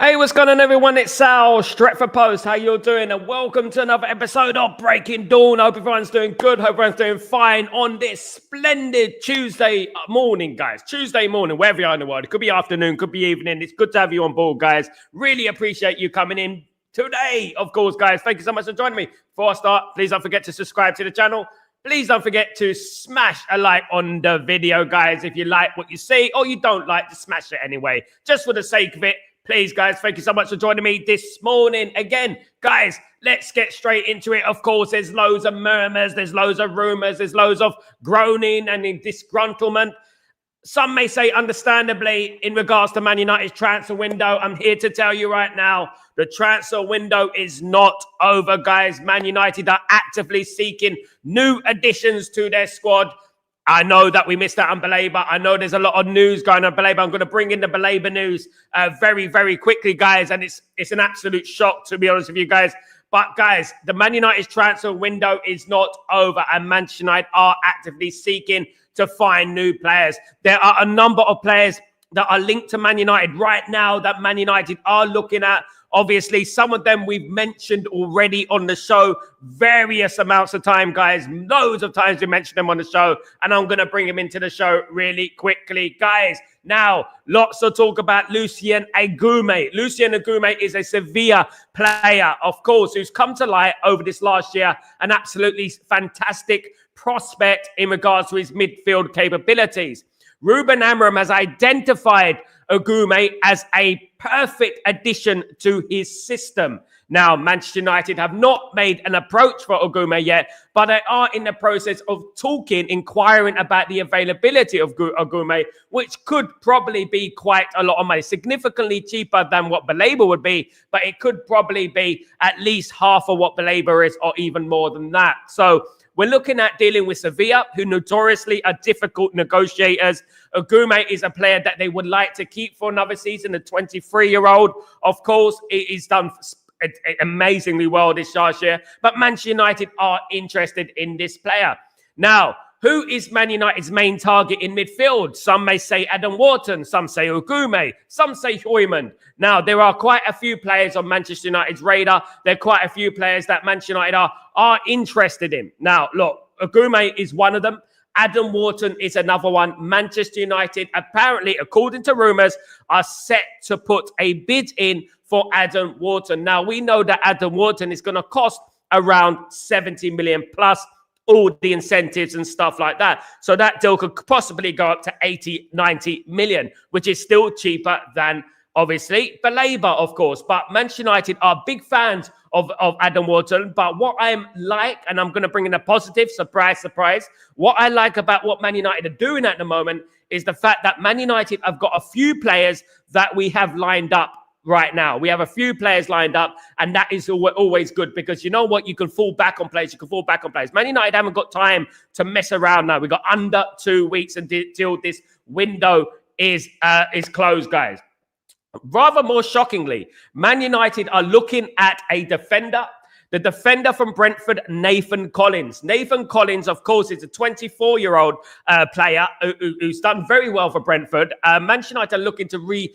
Hey, what's going on, everyone? It's Sal, Stretford Post. How you doing? And welcome to another episode of Breaking Dawn. Hope everyone's doing good. Hope everyone's doing fine on this splendid Tuesday morning, guys. Tuesday morning, wherever you are in the world. It could be afternoon, could be evening. It's good to have you on board, guys. Really appreciate you coming in today, of course, guys. Thank you so much for joining me. Before I start, please don't forget to subscribe to the channel. Please don't forget to smash a like on the video, guys. If you like what you see or you don't like, just smash it anyway. Just for the sake of it. Please, guys, thank you so much for joining me this morning. Again, guys, let's get straight into it. Of course, there's loads of murmurs, there's loads of rumors, there's loads of groaning and disgruntlement. Some may say understandably in regards to Man United's transfer window. I'm here to tell you right now, the transfer window is not over, guys. Man United are actively seeking new additions to their squad. I know that we missed out on Baleba. I know there's a lot of news going on Baleba. I'm going to bring in the Baleba news very, very quickly, guys. And it's an absolute shock, to be honest with you guys. But, guys, the Man United's transfer window is not over. And Manchester United are actively seeking to find new players. There are a number of players that are linked to Man United right now that Man United are looking at. Obviously, some of them we've mentioned already on the show various amounts of time, guys. Loads of times we mentioned them on the show, and I'm going to bring them into the show really quickly, guys. Now, lots of talk about Lucien Agume. Lucien Agume is a Sevilla player, of course, who's come to light over this last year. An absolutely fantastic prospect in regards to his midfield capabilities. Ruben Amorim has identified Agume as a perfect addition to his system. Now, Manchester United have not made an approach for Agume yet, but they are in the process of inquiring about the availability of Agume, which could probably be quite a lot of money, significantly cheaper than what Baleba would be, but it could probably be at least half of what Baleba is or even more than that. So we're looking at dealing with Sevilla, who notoriously are difficult negotiators. Agume is a player that they would like to keep for another season, a 23-year-old. Of course, he's done amazingly well this last year, but Manchester United are interested in this player. Now, who is Man United's main target in midfield? Some may say Adam Wharton, some say Agume, some say Hojlund. Now, there are quite a few players on Manchester United's radar. There are quite a few players that Manchester United are interested in. Now, look, Agume is one of them. Adam Wharton is another one. Manchester United, apparently, according to rumours, are set to put a bid in for Adam Wharton. Now, we know that Adam Wharton is going to cost around 70 million plus all the incentives and stuff like that. So that deal could possibly go up to 80, 90 million, which is still cheaper than, obviously, Baleba, of course. But Manchester United are big fans of Adam Wharton. But what I'm like, and I'm going to bring in a positive, surprise, what I like about what Man United are doing at the moment is the fact that Man United have got a few players that we have lined up right now. We have a few players lined up, and that is always good because you know what? You can fall back on players. Man United haven't got time to mess around now. We've got under 2 weeks until this window is closed, guys. Rather more shockingly, Man United are looking at a defender. The defender from Brentford, Nathan Collins. Nathan Collins, of course, is a 24-year-old player who's done very well for Brentford. Manchester United are looking to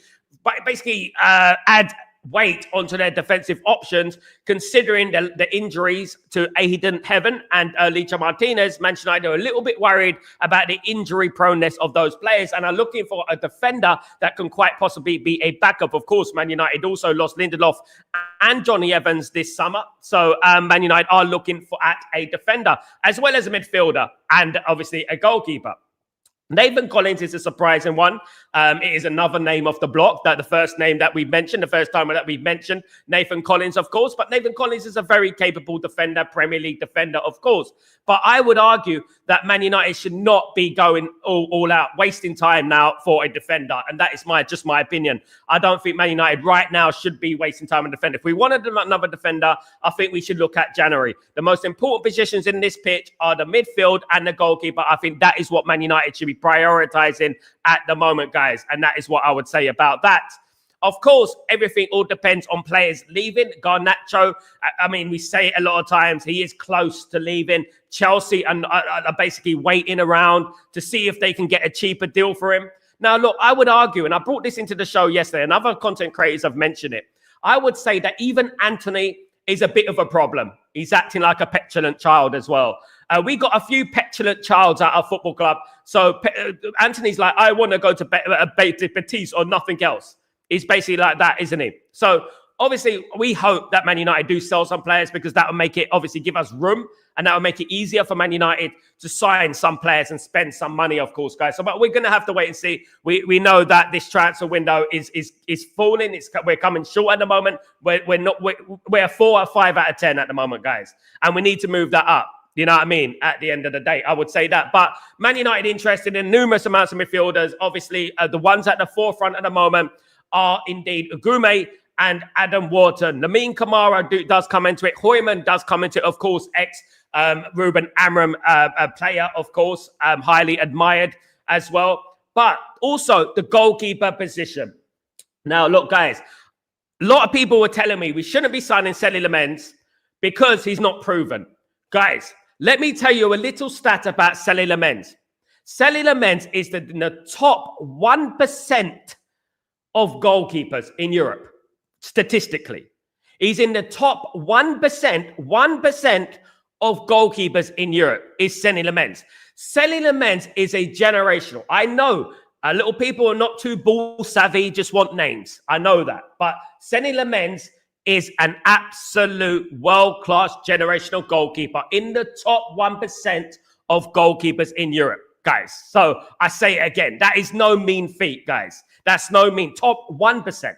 basically add weight onto their defensive options, considering the injuries to Aidan Heaven and Licha Martinez. Manchester United are a little bit worried about the injury proneness of those players and are looking for a defender that can quite possibly be a backup. Of course, Man United also lost Lindelof and Johnny Evans this summer. So Man United are looking at a defender as well as a midfielder and obviously a goalkeeper. Nathan Collins is a surprising one. It is another name off the block, that the first name that we mentioned, the first time that we mentioned Nathan Collins, of course. But Nathan Collins is a very capable defender, Premier League defender, of course. But I would argue that Man United should not be going all out, wasting time now for a defender. And that is just my opinion. I don't think Man United right now should be wasting time on a defender. If we wanted another defender, I think we should look at January. The most important positions in this pitch are the midfield and the goalkeeper. I think that is what Man United should be prioritizing at the moment, guys. And that is what I would say about that. Of course, everything all depends on players leaving. Garnacho, I mean, we say it a lot of times, he is close to leaving. Chelsea are basically waiting around to see if they can get a cheaper deal for him. Now, look, I would argue, and I brought this into the show yesterday, and other content creators have mentioned it. I would say that even Anthony is a bit of a problem. He's acting like a petulant child as well. We got a few petulant childs at our football club. So Anthony's like, I want to go to Betis or nothing else. He's basically like that, isn't he? So obviously, we hope that Man United do sell some players because that will make it, obviously, give us room. And that will make it easier for Man United to sign some players and spend some money, of course, guys. So, but we're going to have to wait and see. We know that this transfer window is falling. We're coming short at the moment. We're 4 or 5 out of 10 at the moment, guys. And we need to move that up. You know what I mean? At the end of the day, I would say that. But Man United interested in numerous amounts of midfielders. Obviously, the ones at the forefront at the moment are indeed Ugume and Adam Wharton. Lamine Kamara does come into it. Hojlund does come into it, of course, Ruben Amram, a player, of course, highly admired as well. But also the goalkeeper position. Now, look, guys, a lot of people were telling me we shouldn't be signing Sally Lamens because he's not proven. Guys, let me tell you a little stat about Sally Lamens. Sally Lamens is in the top 1% of goalkeepers in Europe, statistically. He's in the top 1% of goalkeepers in Europe is Sally Lamens. Sally Lamens is a generational. I know little people are not too ball savvy, just want names. I know that. But Sally Lamens is an absolute world-class generational goalkeeper in the top 1% of goalkeepers in Europe, guys. So I say it again, that is no mean feat, guys. That's no mean top 1%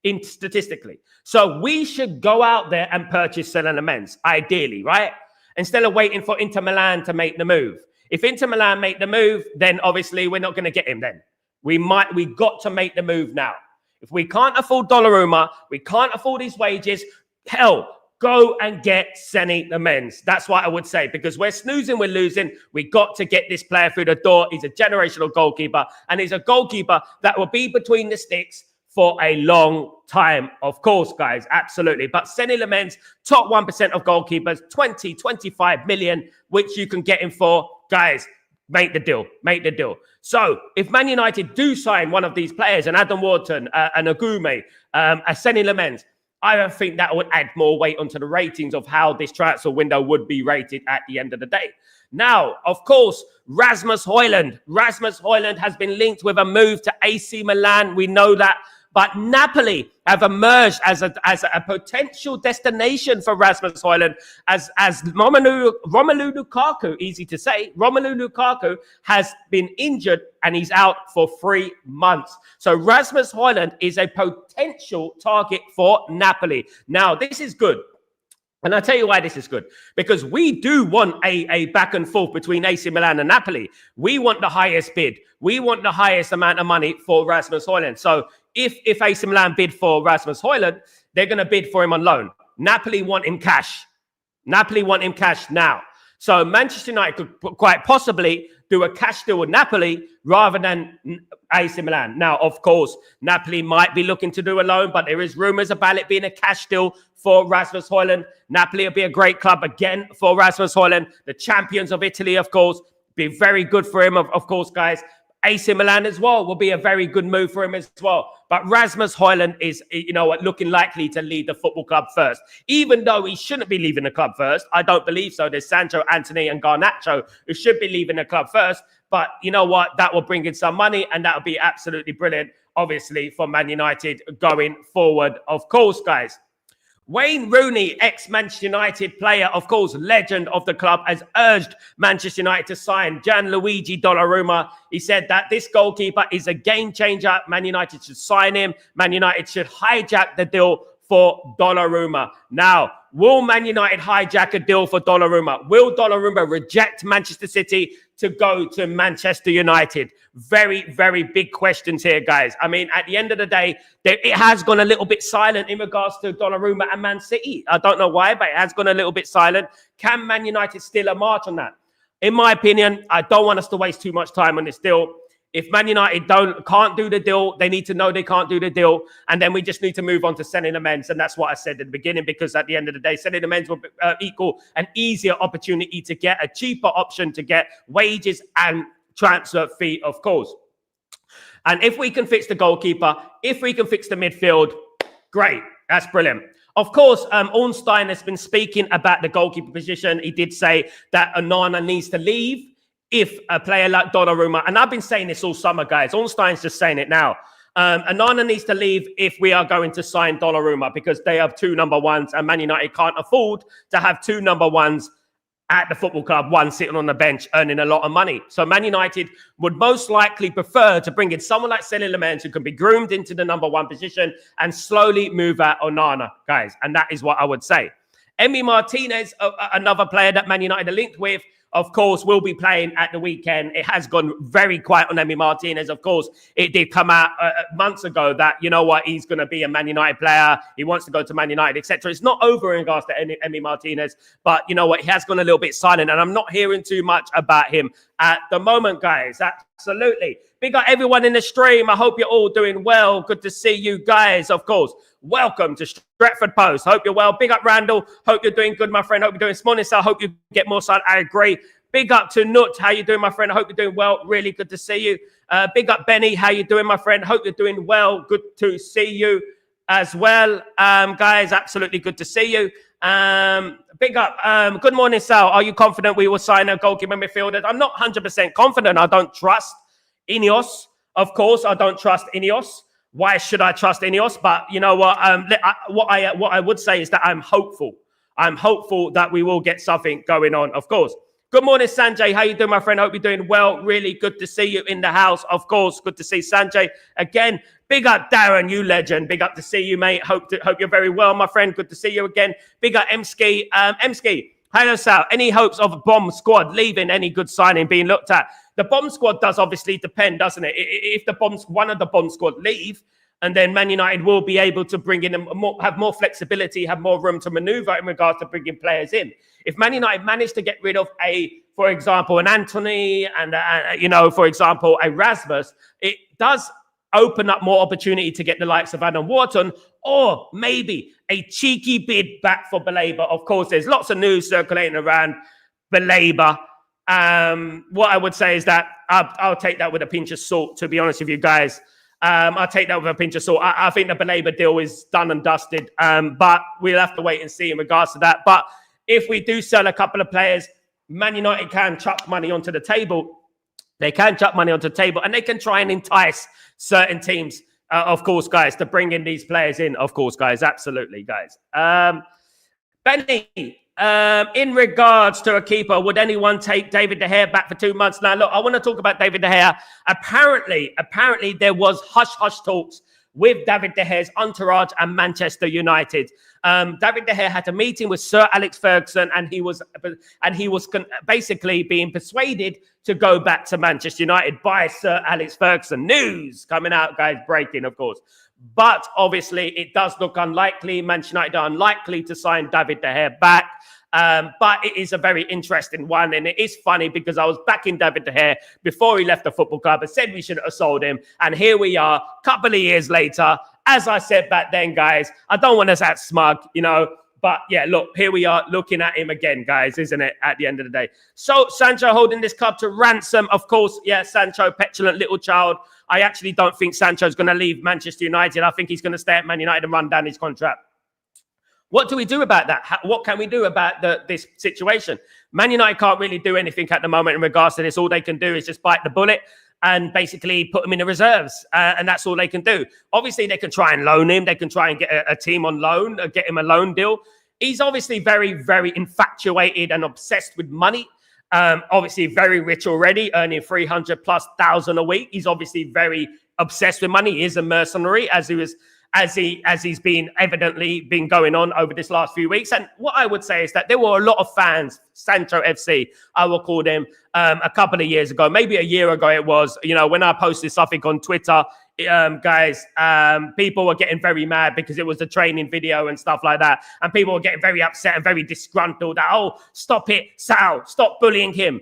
in statistically. So we should go out there and purchase Sally Lamens, ideally, right? Instead of waiting for Inter Milan to make the move. If Inter Milan make the move, then obviously we're not going to get him then. We got to make the move now. If we can't afford Donnarumma, we can't afford his wages, hell, go and get Sally Lamens. That's what I would say, because we're snoozing, we're losing. We got to get this player through the door. He's a generational goalkeeper, and he's a goalkeeper that will be between the sticks for a long time, of course, guys, absolutely. But Sally Lamens, top 1% of goalkeepers, 25 million, which you can get him for. Guys, make the deal. So if Man United do sign one of these players, an Adam Wharton, an Ugume, a Sally Lamens, I don't think that would add more weight onto the ratings of how this transfer window would be rated at the end of the day. Now, of course, Rasmus Hojlund. Rasmus Hojlund has been linked with a move to AC Milan. We know that. But Napoli have emerged as a potential destination for Rasmus Hojlund as Romelu Lukaku, easy to say, Romelu Lukaku has been injured and he's out for 3 months. So Rasmus Hojlund is a potential target for Napoli. Now, this is good. And I'll tell you why this is good. Because we do want a back and forth between AC Milan and Napoli. We want the highest bid. We want the highest amount of money for Rasmus Hojlund. So if AC Milan bid for Rasmus Hojlund, they're going to bid for him on loan. Napoli want him cash. Napoli want him cash now. So Manchester United could quite possibly do a cash deal with Napoli rather than AC Milan. Now, of course, Napoli might be looking to do a loan, but there is rumours about it being a cash deal for Rasmus Hojlund. Napoli will be a great club again for Rasmus Hojlund. The champions of Italy, of course, be very good for him, of course, guys. AC Milan as well will be a very good move for him as well. But Rasmus Hojlund is, looking likely to lead the football club first. Even though he shouldn't be leaving the club first. I don't believe so. There's Sancho, Anthony and Garnacho who should be leaving the club first. But you know what? That will bring in some money and that will be absolutely brilliant, obviously, for Man United going forward, of course, guys. Wayne Rooney, ex-Manchester United player, of course, legend of the club, has urged Manchester United to sign Gianluigi Donnarumma. He said that this goalkeeper is a game changer. Man United should sign him. Man United should hijack the deal for Donnarumma. Now, will Man United hijack a deal for Donnarumma? Will Donnarumma reject Manchester City to go to Manchester United? Very, very big questions here, guys. I mean, at the end of the day, it has gone a little bit silent in regards to Donnarumma and Man City. I don't know why, but it has gone a little bit silent. Can Man United steal a march on that? In my opinion, I don't want us to waste too much time on this deal. If Man United can't do the deal, they need to know they can't do the deal. And then we just need to move on to Sally Lamens. And that's what I said at the beginning, because at the end of the day, Sally Lamens will equal an easier opportunity to get a cheaper option to get wages and transfer fee, of course. And if we can fix the goalkeeper, if we can fix the midfield, great. That's brilliant. Of course, Ornstein has been speaking about the goalkeeper position. He did say that Onana needs to leave if a player like Donnarumma, and I've been saying this all summer, guys. Ornstein's just saying it now. Onana needs to leave if we are going to sign Donnarumma because they have 2 number ones and Man United can't afford to have 2 number ones at the football club, one sitting on the bench earning a lot of money. So Man United would most likely prefer to bring in someone like Céline Lemens who can be groomed into the number 1 position and slowly move out Onana, guys. And that is what I would say. Emi Martinez, another player that Man United are linked with, of course, will be playing at the weekend. It has gone very quiet on Emi Martinez. Of course, it did come out months ago that, you know what, he's going to be a Man United player. He wants to go to Man United, etc. It's not over in regards to Emi Martinez, but you know what, he has gone a little bit silent, and I'm not hearing too much about him at the moment, guys. Absolutely. Big up everyone in the stream. I hope you're all doing well. Good to see you guys, of course. Welcome to Stretford Post. Hope you're well. Big up, Randall. Hope you're doing good, my friend. Hope you're doing small. I hope you get more sun. I agree. Big up to Nut. How you doing, my friend? I hope you're doing well. Really good to see you. Big up, Benny. How you doing, my friend? Hope you're doing well. Good to see you as well. Guys, absolutely good to see you. Big up. Good morning, Sal. Are you confident we will sign a goalkeeper midfielder? I'm not 100% confident. I don't trust Ineos. Of course, I don't trust Ineos. Why should I trust Ineos? But you know what? What I would say is that I'm hopeful. I'm hopeful that we will get something going on, of course. Good morning, Sanjay. How you doing, my friend? Hope you're doing well. Really good to see you in the house. Of course, good to see Sanjay again. Big up, Darren, you legend. Big up to see you, mate. Hope you're very well, my friend. Good to see you again. Big up, Emski. Emski, hello, Sal. Any hopes of a bomb squad leaving? Any good signing being looked at? The bomb squad does obviously depend, doesn't it? If one of the bomb squad leave, and then Man United will be able to bring in have more flexibility, have more room to maneuver in regards to bringing players in. If Man United managed to get rid of for example, an Anthony and, for example, a Rasmus, it does open up more opportunity to get the likes of Adam Wharton or maybe a cheeky bid back for Baleba. Of course, there's lots of news circulating around Baleba. What I would say is that I'll take that with a pinch of salt, to be honest with you guys. I'll take that with a pinch of salt. I think the Baleba deal is done and dusted, but we'll have to wait and see in regards to that. But if we do sell a couple of players, Man United can chuck money onto the table. They can chuck money onto the table, and they can try and entice certain teams, of course, guys, to bring in these players in, of course, guys. Absolutely, guys. Benny, in regards to a keeper, would anyone take David De Gea back for 2 months? Now, look, I want to talk about David De Gea. Apparently, there was hush-hush talks with David De Gea's entourage and Manchester United. David De Gea had a meeting with Sir Alex Ferguson, and he was basically being persuaded to go back to Manchester United by Sir Alex Ferguson. News coming out, guys, breaking, of course. But obviously, it does look unlikely. Manchester United are unlikely to sign David De Gea back. But it is a very interesting one. And it is funny because I was backing David De Gea before he left the football club and said we shouldn't have sold him. And here we are, a couple of years later. As I said back then, guys, I don't want us at smug, But yeah, look, here we are looking at him again, guys, isn't it? At the end of the day. So Sancho holding this club to ransom. Of course, yeah, Sancho, petulant little child. I actually don't think Sancho's going to leave Manchester United. I think he's going to stay at Man United and run down his contract. What do we do about that? What can we do about this situation? Man United can't really do anything at the moment in regards to this. All they can do is just bite the bullet and basically put him in the reserves. And that's all they can do. Obviously, they can try and loan him. They can try and get a team on loan, get him a loan deal. He's obviously very, very infatuated and obsessed with money. Obviously, very rich already, earning 300,000+ a week. He's obviously very obsessed with money. He is a mercenary, as he's been evidently been going on over this last few weeks. And what I would say is that there were a lot of fans, Sancho FC, I will call them, a couple of years ago, maybe a year ago it was, when I posted something on Twitter, guys, people were getting very mad because it was a training video and stuff like that. And people were getting very upset and very disgruntled that, oh, stop it, Sal, stop bullying him.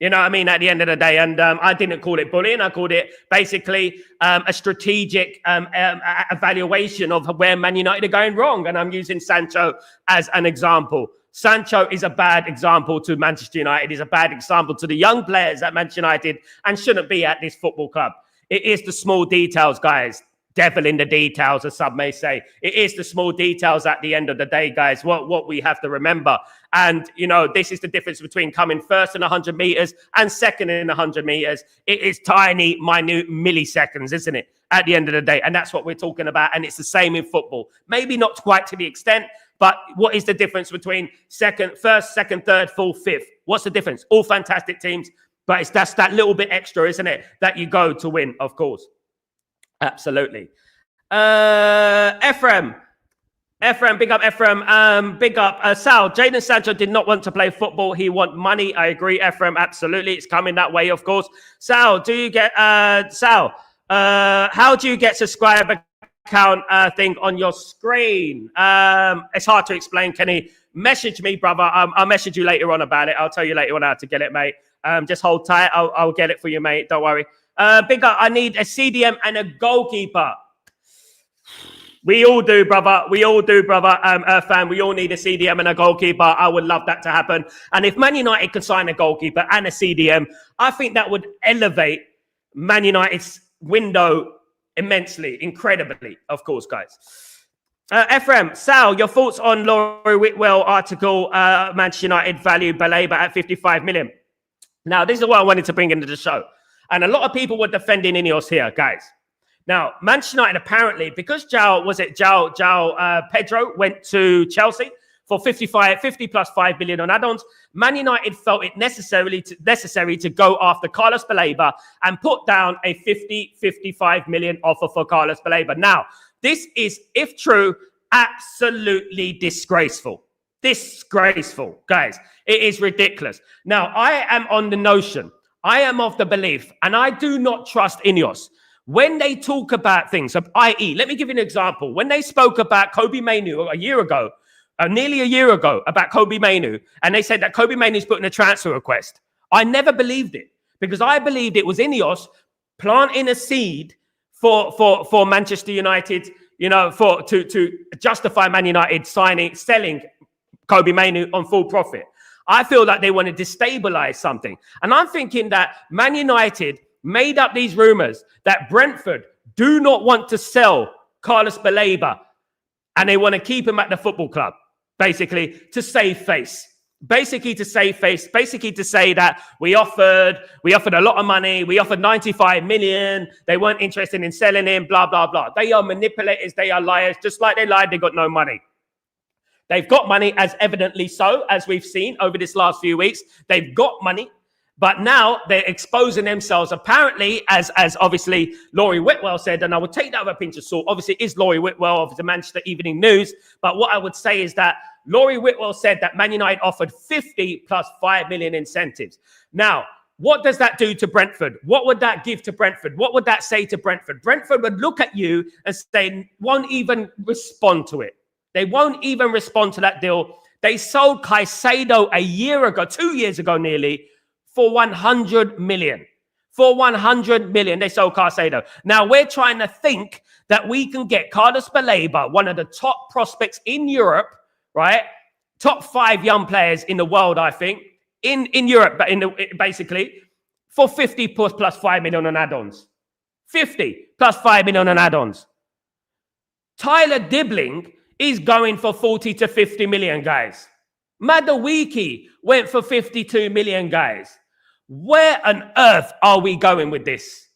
You know what I mean? At the end of the day. And I didn't call it bullying. I called it basically a strategic evaluation of where Man United are going wrong. And I'm using Sancho as an example. Sancho is a bad example to Manchester United. He's a bad example to the young players at Manchester United and shouldn't be at this football club. It is the small details, guys. Devil in the details, as some may say. It is the small details at the end of the day, guys, what we have to remember. And, you know, this is the difference between coming first in 100 meters and second in 100 meters. It is tiny, minute milliseconds, isn't it, at the end of the day? And that's what we're talking about. And it's the same in football. Maybe not quite to the extent, but what is the difference between first, second, third, fourth, fifth? What's the difference? All fantastic teams, but that's that little bit extra, isn't it, that you go to win, of course. Absolutely. Ephraim, big up Ephraim. Big up Sal. Jadon Sancho did not want to play football. He want money. I agree, Ephraim. Absolutely. It's coming that way, of course. Sal, do you get how do you get subscriber count thing on your screen? It's hard to explain, Kenny. Message me, brother. I'll message you later on about it. I'll tell you later on how to get it, mate. Just hold tight. I'll get it for you, mate. Don't worry. Big up, I need a CDM and a goalkeeper. We all do, brother. We all do, brother. Fan, we all need a CDM and a goalkeeper. I would love that to happen. And if Man United could sign a goalkeeper and a CDM, I think that would elevate Man United's window immensely, incredibly, of course, guys. Ephraim, Sal, your thoughts on Laurie Whitwell article, Manchester United value Baleba at 55 million. Now, this is what I wanted to bring into the show. And a lot of people were defending Ineos here, guys. Now, Manchester United apparently, because Pedro went to Chelsea for 50 plus 5 million on add-ons, Man United felt it necessary to go after Carlos Baleba and put down a 55 million offer for Carlos Baleba. Now, this is, if true, absolutely disgraceful. Disgraceful, guys. It is ridiculous. Now, I am on the notion, I am of the belief, and I do not trust Ineos. When they talk about things, i.e., let me give you an example. When they spoke about Kobe Mainoo nearly a year ago, about Kobe Mainoo, and they said that Kobe Mainoo's put in a transfer request, I never believed it, because I believed it was Ineos planting a seed for Manchester United, you know, to justify Man United selling Kobe Mainoo on full profit. I feel that they want to destabilize something. And I'm thinking that Man United made up these rumors that Brentford do not want to sell Carlos Baleba and they want to keep him at the football club, basically to save face. Basically to say that we offered a lot of money. We offered 95 million. They weren't interested in selling him, blah, blah, blah. They are manipulators. They are liars. Just like they lied, they got no money. They've got money, as evidently so, as we've seen over this last few weeks. They've got money, but now they're exposing themselves. Apparently, as obviously Laurie Whitwell said, and I would take that with a pinch of salt. Obviously, it is Laurie Whitwell of the Manchester Evening News. But what I would say is that Laurie Whitwell said that Man United offered 50 plus 5 million incentives. Now, what does that do to Brentford? What would that give to Brentford? What would that say to Brentford? Brentford would look at you and say, won't even respond to it. They won't even respond to that deal. They sold Caicedo a year ago, 2 years ago nearly, for 100 million. For 100 million, they sold Caicedo. Now, we're trying to think that we can get Carlos Baleba, one of the top prospects in Europe, right? Top 5 young players in the world, I think, in Europe, but basically, for 50 plus 5 million on add-ons. 50 plus 5 million on add-ons. Tyler Dibbling is going for 40 to 50 million, guys. Madueke went for 52 million, guys. Where on earth are we going with this?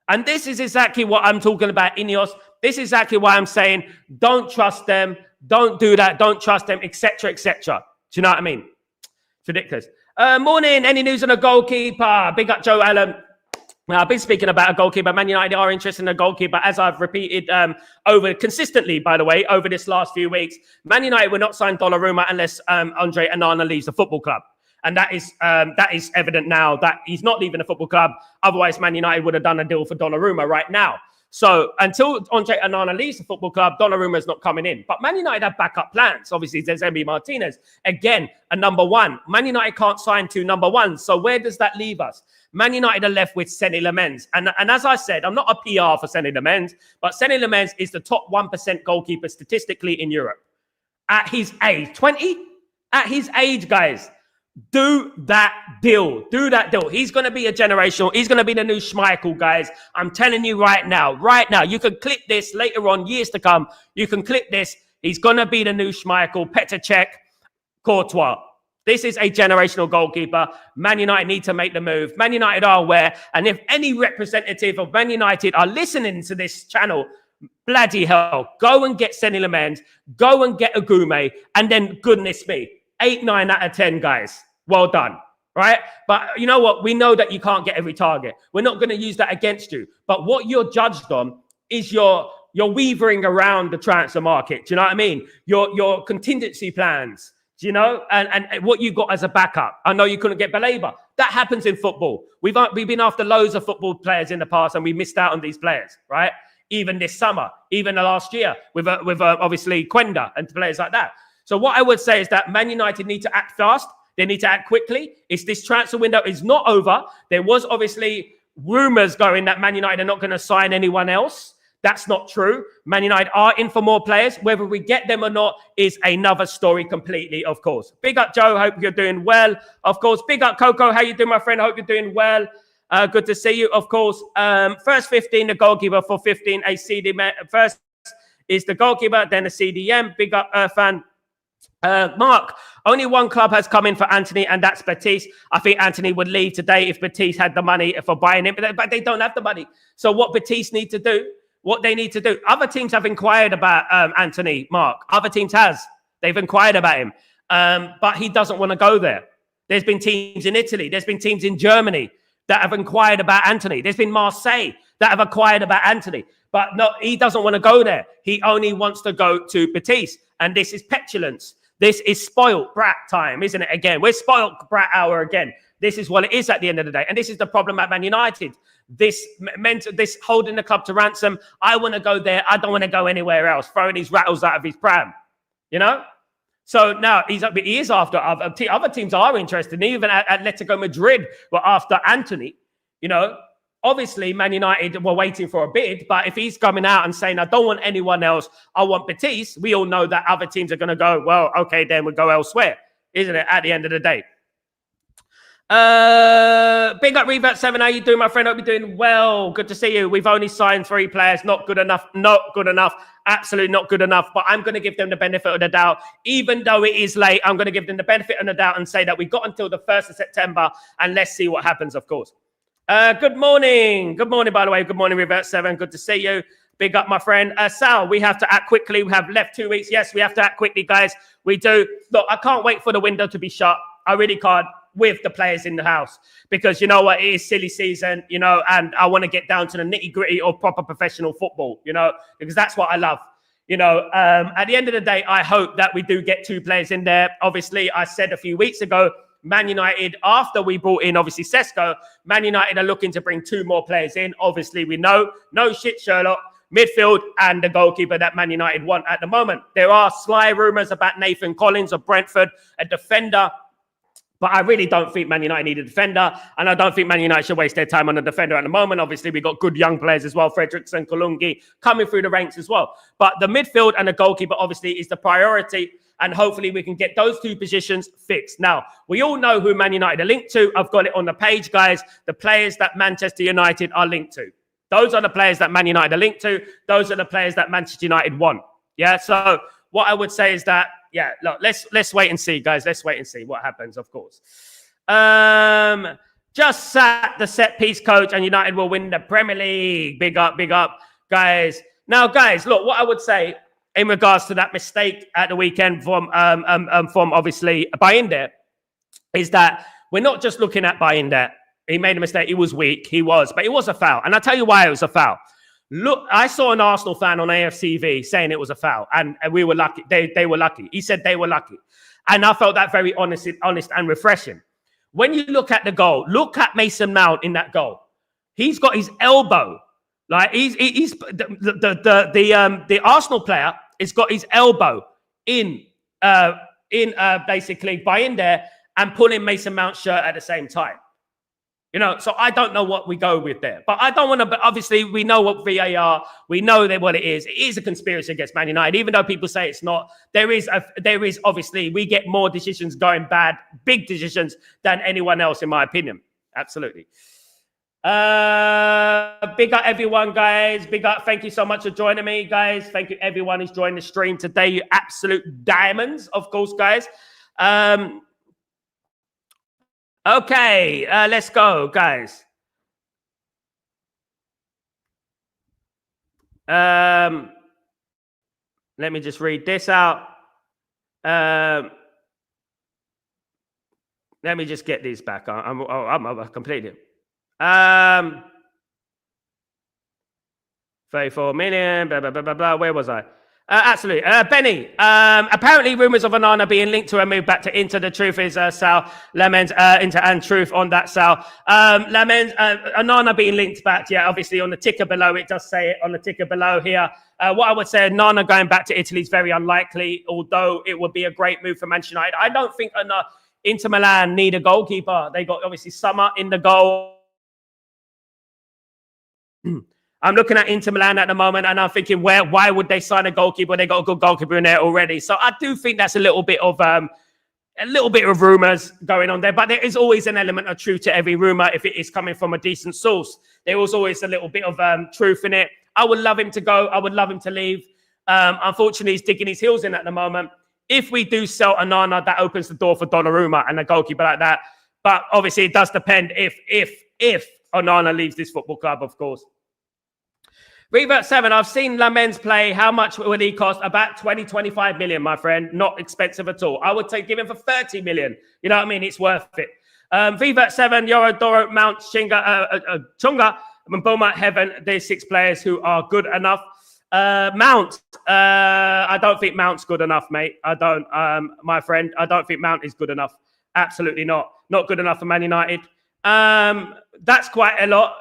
And this is exactly what I'm talking about, Ineos. This is exactly why I'm saying, don't trust them, don't do that, don't trust them, etc., etc. Do you know what I mean? It's ridiculous. Morning, any news on a goalkeeper? Big up Joe Allen. Now, I've been speaking about a goalkeeper. Man United are interested in a goalkeeper, as I've repeated consistently, by the way, over this last few weeks. Man United will not sign Donnarumma unless Andre Onana leaves the football club. And that is evident now that he's not leaving the football club. Otherwise, Man United would have done a deal for Donnarumma right now. So until Andre Onana leaves the football club, Donnarumma is not coming in. But Man United have backup plans. Obviously, there's Emi Martinez. Again, a number one. Man United can't sign 2 number ones. So where does that leave us? Man United are left with Seny Lamens. And as I said, I'm not a PR for Seny Lamens, but Seny Lamens is the top 1% goalkeeper statistically in Europe. At his age, 20? At his age, guys. Do that deal. Do that deal. He's going to be a generational. He's going to be the new Schmeichel, guys. I'm telling you right now. Right now. You can clip this later on, years to come. You can clip this. He's going to be the new Schmeichel, Petr Cech, Courtois. This is a generational goalkeeper. Man United need to make the move. Man United are aware. And if any representative of Man United are listening to this channel, bloody hell, go and get Senny Lamens, go and get a Gume, and then goodness me, 8, 9 out of 10, guys. Well done, right? But you know what? We know that you can't get every target. We're not going to use that against you. But what you're judged on is your weavering around the transfer market. Do you know what I mean? Your contingency plans. Do you know? And what you got as a backup. I know you couldn't get Baleba. That happens in football. We've been after loads of football players in the past, and we missed out on these players, right? Even this summer, even the last year, with obviously Quenda and players like that. So what I would say is that Man United need to act fast. They need to act quickly. This transfer window is not over. There was obviously rumors going that Man United are not going to sign anyone else. That's not true. Man United are in for more players. Whether we get them or not is another story completely, of course. Big up, Joe. Hope you're doing well. Of course, big up, Coco. How you doing, my friend? Hope you're doing well. Good to see you, of course. First 15, the goalkeeper. For 15, a CDM. First is the goalkeeper, then a CDM. Big up, fan. Mark, only one club has come in for Anthony, and that's Betis. I think Anthony would leave today if Betis had the money for buying him, but they don't have the money. So what Betis need to do, what they need to do, other teams have inquired about Anthony, Mark. Other teams they've inquired about him, but he doesn't want to go there. There's been teams in Italy. There's been teams in Germany that have inquired about Anthony. There's been Marseille that have inquired about Anthony. But no, he doesn't want to go there. He only wants to go to Betis. And this is petulance. This is spoilt brat time, isn't it? Again, we're spoilt brat hour again. This is what it is at the end of the day. And this is the problem at Man United. This holding the club to ransom. I want to go there. I don't want to go anywhere else. Throwing these rattles out of his pram. You know? So now he is after other teams are interested. And even Atletico Madrid were after Anthony. You know? Obviously, Man United were waiting for a bid, but if he's coming out and saying, I don't want anyone else, I want Betis, we all know that other teams are going to go, well, okay, then we'll go elsewhere, isn't it, at the end of the day? Big up Revert 7, how you doing, my friend? Hope you're doing well. Good to see you. We've only signed 3 players. Not good enough. Not good enough. Absolutely not good enough. But I'm going to give them the benefit of the doubt. Even though it is late, I'm going to give them the benefit of the doubt and say that we got until the 1st of September, and let's see what happens, of course. Good morning. Good morning, by the way. Good morning, Revert 7. Good to see you. Big up, my friend. Sal, we have to act quickly. We have left 2 weeks. Yes, we have to act quickly, guys. We do. Look, I can't wait for the window to be shut. I really can't, with the players in the house. Because you know what? It is silly season, you know, and I want to get down to the nitty-gritty of proper professional football, you know, because that's what I love. You know, at the end of the day, I hope that we do get 2 players in there. Obviously, I said a few weeks ago, Man United, after we brought in, obviously, Sesko, Man United are looking to bring 2 more players in. Obviously, we know, no shit, Sherlock, midfield and the goalkeeper that Man United want at the moment. There are sly rumours about Nathan Collins of Brentford, a defender. But I really don't think Man United need a defender. And I don't think Man United should waste their time on a defender at the moment. Obviously, we've got good young players as well. Fredrickson, Kolungi coming through the ranks as well. But the midfield and the goalkeeper, obviously, is the priority. And hopefully we can get those 2 positions fixed. Now, we all know who Man United are linked to. I've got it on the page, guys. The players that Manchester United are linked to. Those are the players that Man United are linked to. Those are the players that Manchester United want. Yeah, so what I would say is that, yeah, look, let's wait and see, guys. Let's wait and see what happens, of course. Just sacked the set-piece coach and United will win the Premier League. Big up, guys. Now, guys, look, what I would say in regards to that mistake at the weekend from obviously Bayindir is that we're not just looking at Bayindir. He made a mistake. He was weak. But it was a foul. And I'll tell you why it was a foul. Look, I saw an Arsenal fan on AFCV saying it was a foul, and we were lucky. They were lucky. He said they were lucky. And I felt that very honest and refreshing. When you look at the goal, look at Mason Mount in that goal. He's got his elbow. Like he's the Arsenal player has got his elbow in basically Bayindir and pulling Mason Mount's shirt at the same time. So I don't know what we go with there. But I don't want to, but obviously we know what VAR, we know that what it is. It is a conspiracy against Man United, even though people say it's not. There is obviously, we get more decisions going bad, big decisions, than anyone else, in my opinion. Absolutely. Big up everyone, guys. Big up. Thank you so much for joining me, guys. Thank you everyone who's joined the stream today. You absolute diamonds, of course, guys. Okay, let's go, guys. Let me just read this out. Let me just get these back. I'm completed. 34 million, blah, blah, blah, blah, blah. Where was I? Absolutely. Benny, apparently rumours of Onana being linked to a move back to Inter. The truth is, Sal, Lamens, Inter, and truth on that, Sal. Lamens, Onana being linked back, yeah, obviously on the ticker below, it does say it on the ticker below here. What I would say, Onana going back to Italy is very unlikely, although it would be a great move for Manchester United. I don't think Inter Milan need a goalkeeper. They got, obviously, Summer in the goal. I'm looking at Inter Milan at the moment, and I'm thinking, why would they sign a goalkeeper? They got a good goalkeeper in there already. So I do think that's a little bit of rumors going on there. But there is always an element of truth to every rumor if it is coming from a decent source. There was always a little bit of truth in it. I would love him to go. I would love him to leave. Unfortunately, he's digging his heels in at the moment. If we do sell Onana, that opens the door for Donnarumma and a goalkeeper like that. But obviously, it does depend if Onana leaves this football club, of course. Revert 7, I've seen Lamens play. How much would he cost? About 20-25 million, my friend. Not expensive at all. I would give him for 30 million. You know what I mean? It's worth it. Revert 7, Doro, Mount, Chunga, Mboma, Heaven. There's 6 players who are good enough. Mount, I don't think Mount's good enough, mate. I don't, my friend. I don't think Mount is good enough. Absolutely not. Not good enough for Man United. That's quite a lot.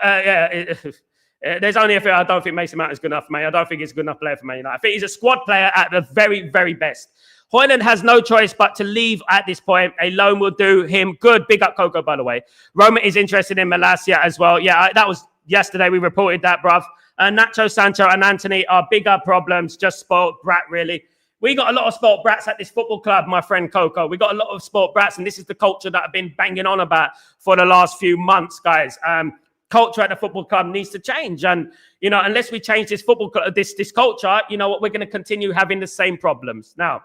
There's only a few. I don't think Mason Mount is good enough, mate. I don't think he's a good enough player for Man United. I think he's a squad player at the very, very best. Hojlund has no choice but to leave at this point. A loan will do him good. Big up Coco, by the way. Roma is interested in Malacia as well. Yeah, that was yesterday. We reported that, bruv. Nacho, Sancho, and Anthony are bigger problems. Just spoiled brat, really. We got a lot of spoiled brats at this football club, my friend Coco. We got a lot of spoiled brats, and this is the culture that I've been banging on about for the last few months, guys. Culture at the football club needs to change, and unless we change this this culture, we're going to continue having the same problems. Now,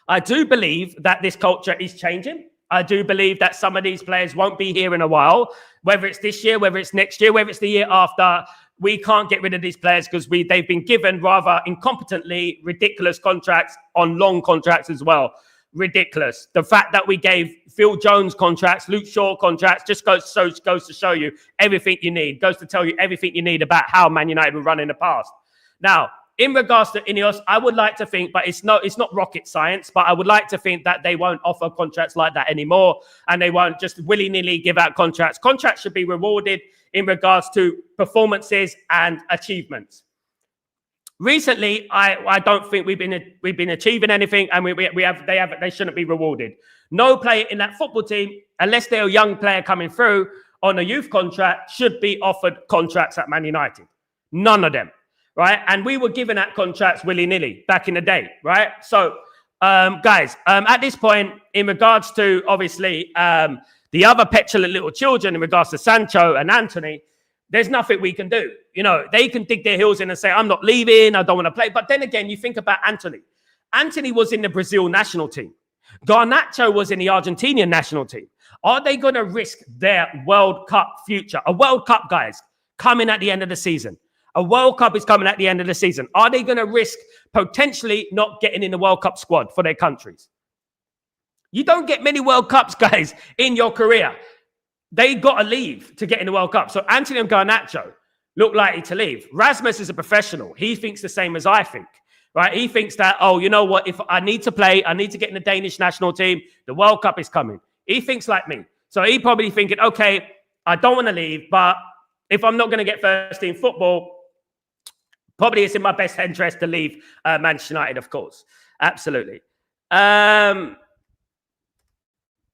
I do believe that this culture is changing. I do believe that some of these players won't be here in a while, whether it's this year, whether it's next year, whether it's the year after. We can't get rid of these players because they've been given rather incompetently ridiculous contracts on long contracts as well. Ridiculous. The fact that we gave Phil Jones contracts, Luke Shaw contracts, just goes to show you everything you need. Goes to tell you everything you need about how Man United were run in the past. Now, in regards to Ineos, I would like to think, but it's not rocket science, but I would like to think that they won't offer contracts like that anymore, and they won't just willy-nilly give out contracts. Contracts should be rewarded in regards to performances and achievements. Recently, I don't think we've been achieving anything, and they shouldn't be rewarded. No player in that football team, unless they're a young player coming through on a youth contract, should be offered contracts at Man United. None of them, right? And we were given that contracts willy-nilly back in the day, right? So, guys, at this point, in regards to obviously the other petulant little children, in regards to Sancho and Anthony, there's nothing we can do. They can dig their heels in and say, I'm not leaving, I don't want to play. But then again, you think about Anthony. Anthony was in the Brazil national team. Garnacho was in the Argentinian national team. Are they going to risk their World Cup future? A World Cup, guys, coming at the end of the season. A World Cup is coming at the end of the season. Are they going to risk potentially not getting in the World Cup squad for their countries? You don't get many World Cups, guys, in your career. They got to leave to get in the World Cup. So Anthony and Garnacho look likely to leave. Rasmus is a professional. He thinks the same as I think, right? He thinks that, you know what? If I need to play, I need to get in the Danish national team. The World Cup is coming. He thinks like me. So he probably thinking, okay, I don't want to leave, but if I'm not going to get first team football, probably it's in my best interest to leave Manchester United, of course. Absolutely.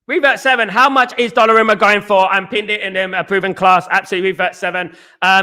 Revert 7, how much is Donnarumma going for? I'm pinned it in them a proven class. Absolutely, Revert 7.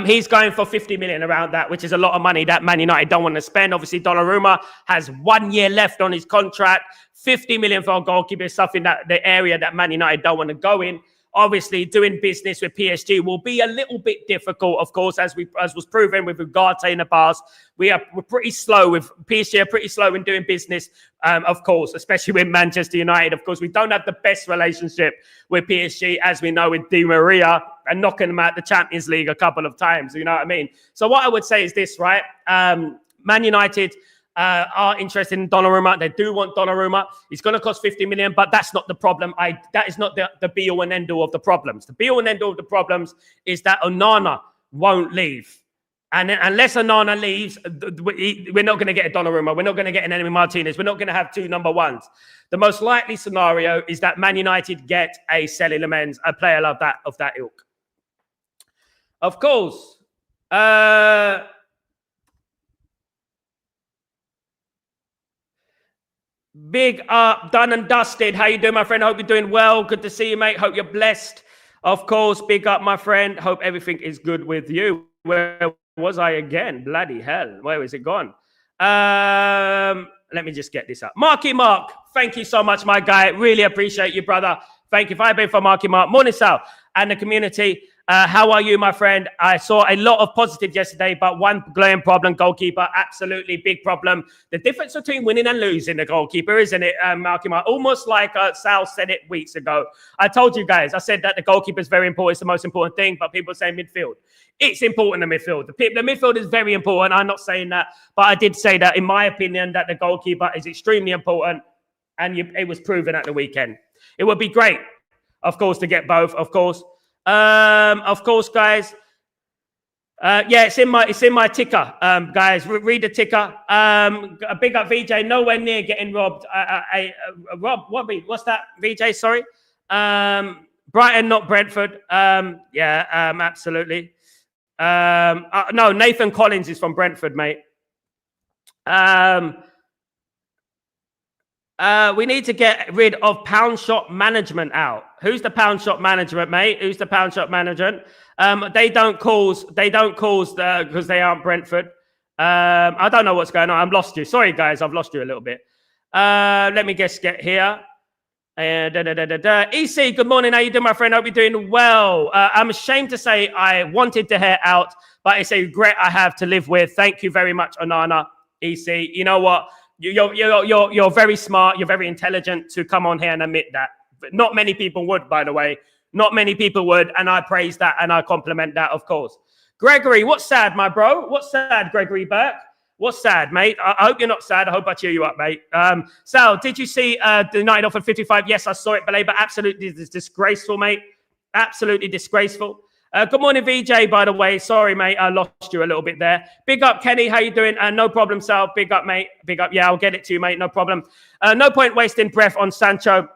He's going for 50 million around that, which is a lot of money that Man United don't want to spend. Obviously, Donnarumma has 1 year left on his contract. 50 million for a goalkeeper is something that the area that Man United don't want to go in. Obviously, doing business with PSG will be a little bit difficult, of course, as was proven with Ugarte in the past. We're pretty slow with PSG, are pretty slow in doing business, of course, especially with Manchester United. Of course, we don't have the best relationship with PSG, as we know with Di Maria and knocking them out the Champions League a couple of times. You know what I mean? So what I would say is this, right? Man United are interested in Donnarumma. They do want Donnarumma. He's going to cost 50 million, but that's not the problem. That is not the be-all and end-all of the problems. The be-all and end-all of the problems is that Onana won't leave. And unless Onana leaves, we're not going to get a Donnarumma. We're not going to get an Enemy Martinez. We're not going to have 2 number ones. The most likely scenario is that Man United get a Sally Lamens, a player of that ilk. Of course, big up, done and dusted. How you doing, my friend? Hope you're doing well. Good to see you, mate. Hope you're blessed. Of course, big up, my friend. Hope everything is good with you. Where was I again? Bloody hell. Where is it gone? Let me just get this up. Marky Mark, thank you so much, my guy. Really appreciate you, brother. Thank you. If I been for Marky Mark. Morning, Sal, and the community. How are you, my friend? I saw a lot of positives yesterday, but one glaring problem, goalkeeper, absolutely big problem. The difference between winning and losing the goalkeeper, isn't it, Marky Mark? Almost like Sal said it weeks ago. I told you guys, I said that the goalkeeper is very important. It's the most important thing, but people say midfield. It's important, the midfield. The midfield is very important. I'm not saying that, but I did say that, in my opinion, that the goalkeeper is extremely important, and it was proven at the weekend. It would be great, of course, to get both, of course. Guys. Yeah, it's in my ticker. Guys, read the ticker. A big up VJ, nowhere near getting robbed. Rob, what's that? VJ, sorry. Brighton, not Brentford. Absolutely. No, Nathan Collins is from Brentford, mate. We need to get rid of pound shop management out. Who's the pound shop management, mate? Who's the pound shop management? They don't cause because they aren't Brentford. I don't know what's going on. I've lost you. Sorry, guys. I've lost you a little bit. Let me just get here. EC, good morning. How you doing, my friend? Hope you're doing well. I'm ashamed to say I wanted to hear out, but it's a regret I have to live with. Thank you very much, Onana. EC, you know what? You're very smart. You're very intelligent to come on here and admit that. But not many people would, by the way. Not many people would, and I praise that and I compliment that, of course. Gregory, what's sad, my bro? What's sad, Gregory Burke? What's sad, mate? I hope you're not sad. I hope I cheer you up, mate. Sal, did you see the United offered 55? Yes, I saw it, Baleba. Absolutely disgraceful, mate. Absolutely disgraceful. Good morning, VJ, by the way. Sorry, mate. I lost you a little bit there. Big up, Kenny. How you doing? No problem, Sal. Big up, mate. Big up. Yeah, I'll get it to you, mate. No problem. No point wasting breath on Sancho.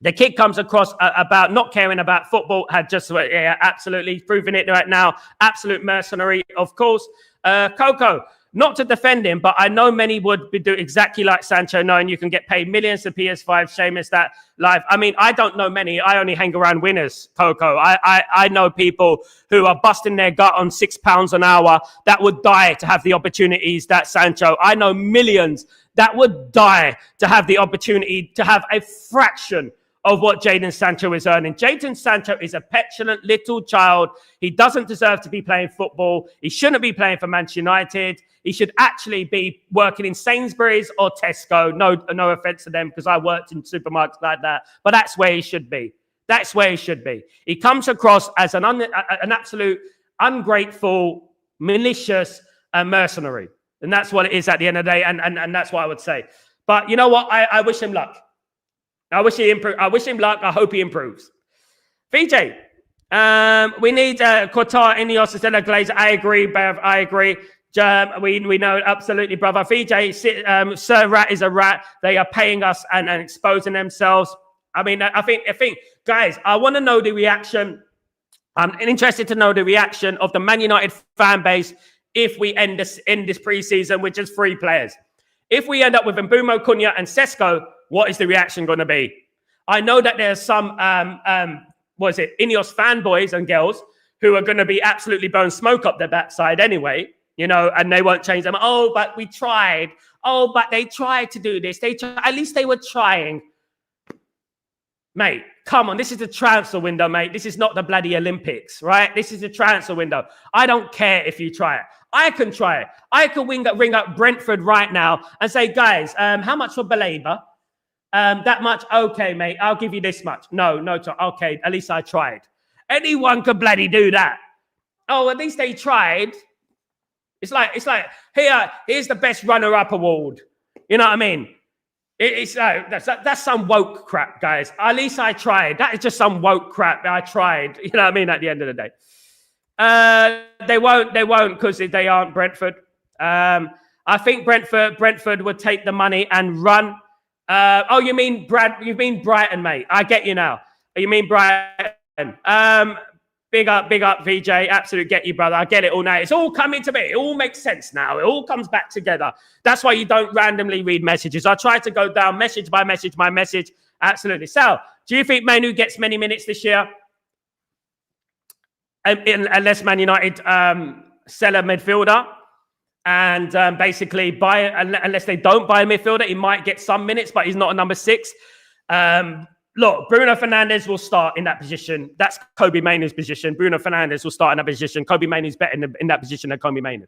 The kid comes across about not caring about football. Had just, absolutely proving it right now. Absolute mercenary, of course. Coco, not to defend him, but I know many would do exactly like Sancho, knowing you can get paid millions to PS5. Seamus, that live. I mean, I don't know many. I only hang around winners, Coco. I know people who are busting their gut on £6 an hour that would die to have the opportunities that Sancho. I know millions that would die to have the opportunity to have a fraction of what Jadon Sancho is earning. Jadon Sancho is a petulant little child. He doesn't deserve to be playing football. He shouldn't be playing for Manchester United. He should actually be working in Sainsbury's or Tesco. No offense to them, because I worked in supermarkets like that. But that's where he should be. That's where he should be. He comes across as an absolute ungrateful, malicious, mercenary. And that's what it is at the end of the day. And that's what I would say. But you know what? I wish him luck. I wish him luck. I hope he improves. VJ, we need Qatar, Ineos, Stella Glazer. I agree, Bev. I agree. We know absolutely, brother. VJ, Sir Rat is a rat. They are paying us and exposing themselves. I mean, I think, guys, I want to know the reaction. I'm interested to know the reaction of the Man United fan base if we end this preseason with just 3 players. If we end up with Mbeumo, Cunha, and Sesko, what is the reaction going to be? I know that there's some, Ineos fanboys and girls who are going to be absolutely blowing smoke up their backside anyway, and they won't change them. Oh, but we tried. Oh, but they tried to do this. At least they were trying. Mate, come on. This is the transfer window, mate. This is not the bloody Olympics, right? This is the transfer window. I don't care if you try it. I can try it. I can ring up Brentford right now and say, guys, how much for Baleba? That much? Okay, mate. I'll give you this much. No. Okay, at least I tried. Anyone could bloody do that. Oh, at least they tried. It's like here's the best runner-up award. You know what I mean? It's that's some woke crap, guys. At least I tried. That is just some woke crap. I tried. You know what I mean? At the end of the day, they won't because they aren't Brentford. I think Brentford would take the money and run. You mean Brighton, mate? I get you now. You mean Brighton? Big up, VJ. Absolutely get you, brother. I get it all now. It's all coming to me. It all makes sense now. It all comes back together. That's why you don't randomly read messages. I try to go down message by message by message. Absolutely. Sal, do you think Manu gets many minutes this year? Unless Man United sell a midfielder and basically buy, unless they don't buy a midfielder, he might get some minutes, but he's not a number 6. Look, Bruno Fernandes will start in that position. That's Kobe Maino's position. Bruno Fernandes will start in that position. Kobe Maino's better in that position than Kobe Maino.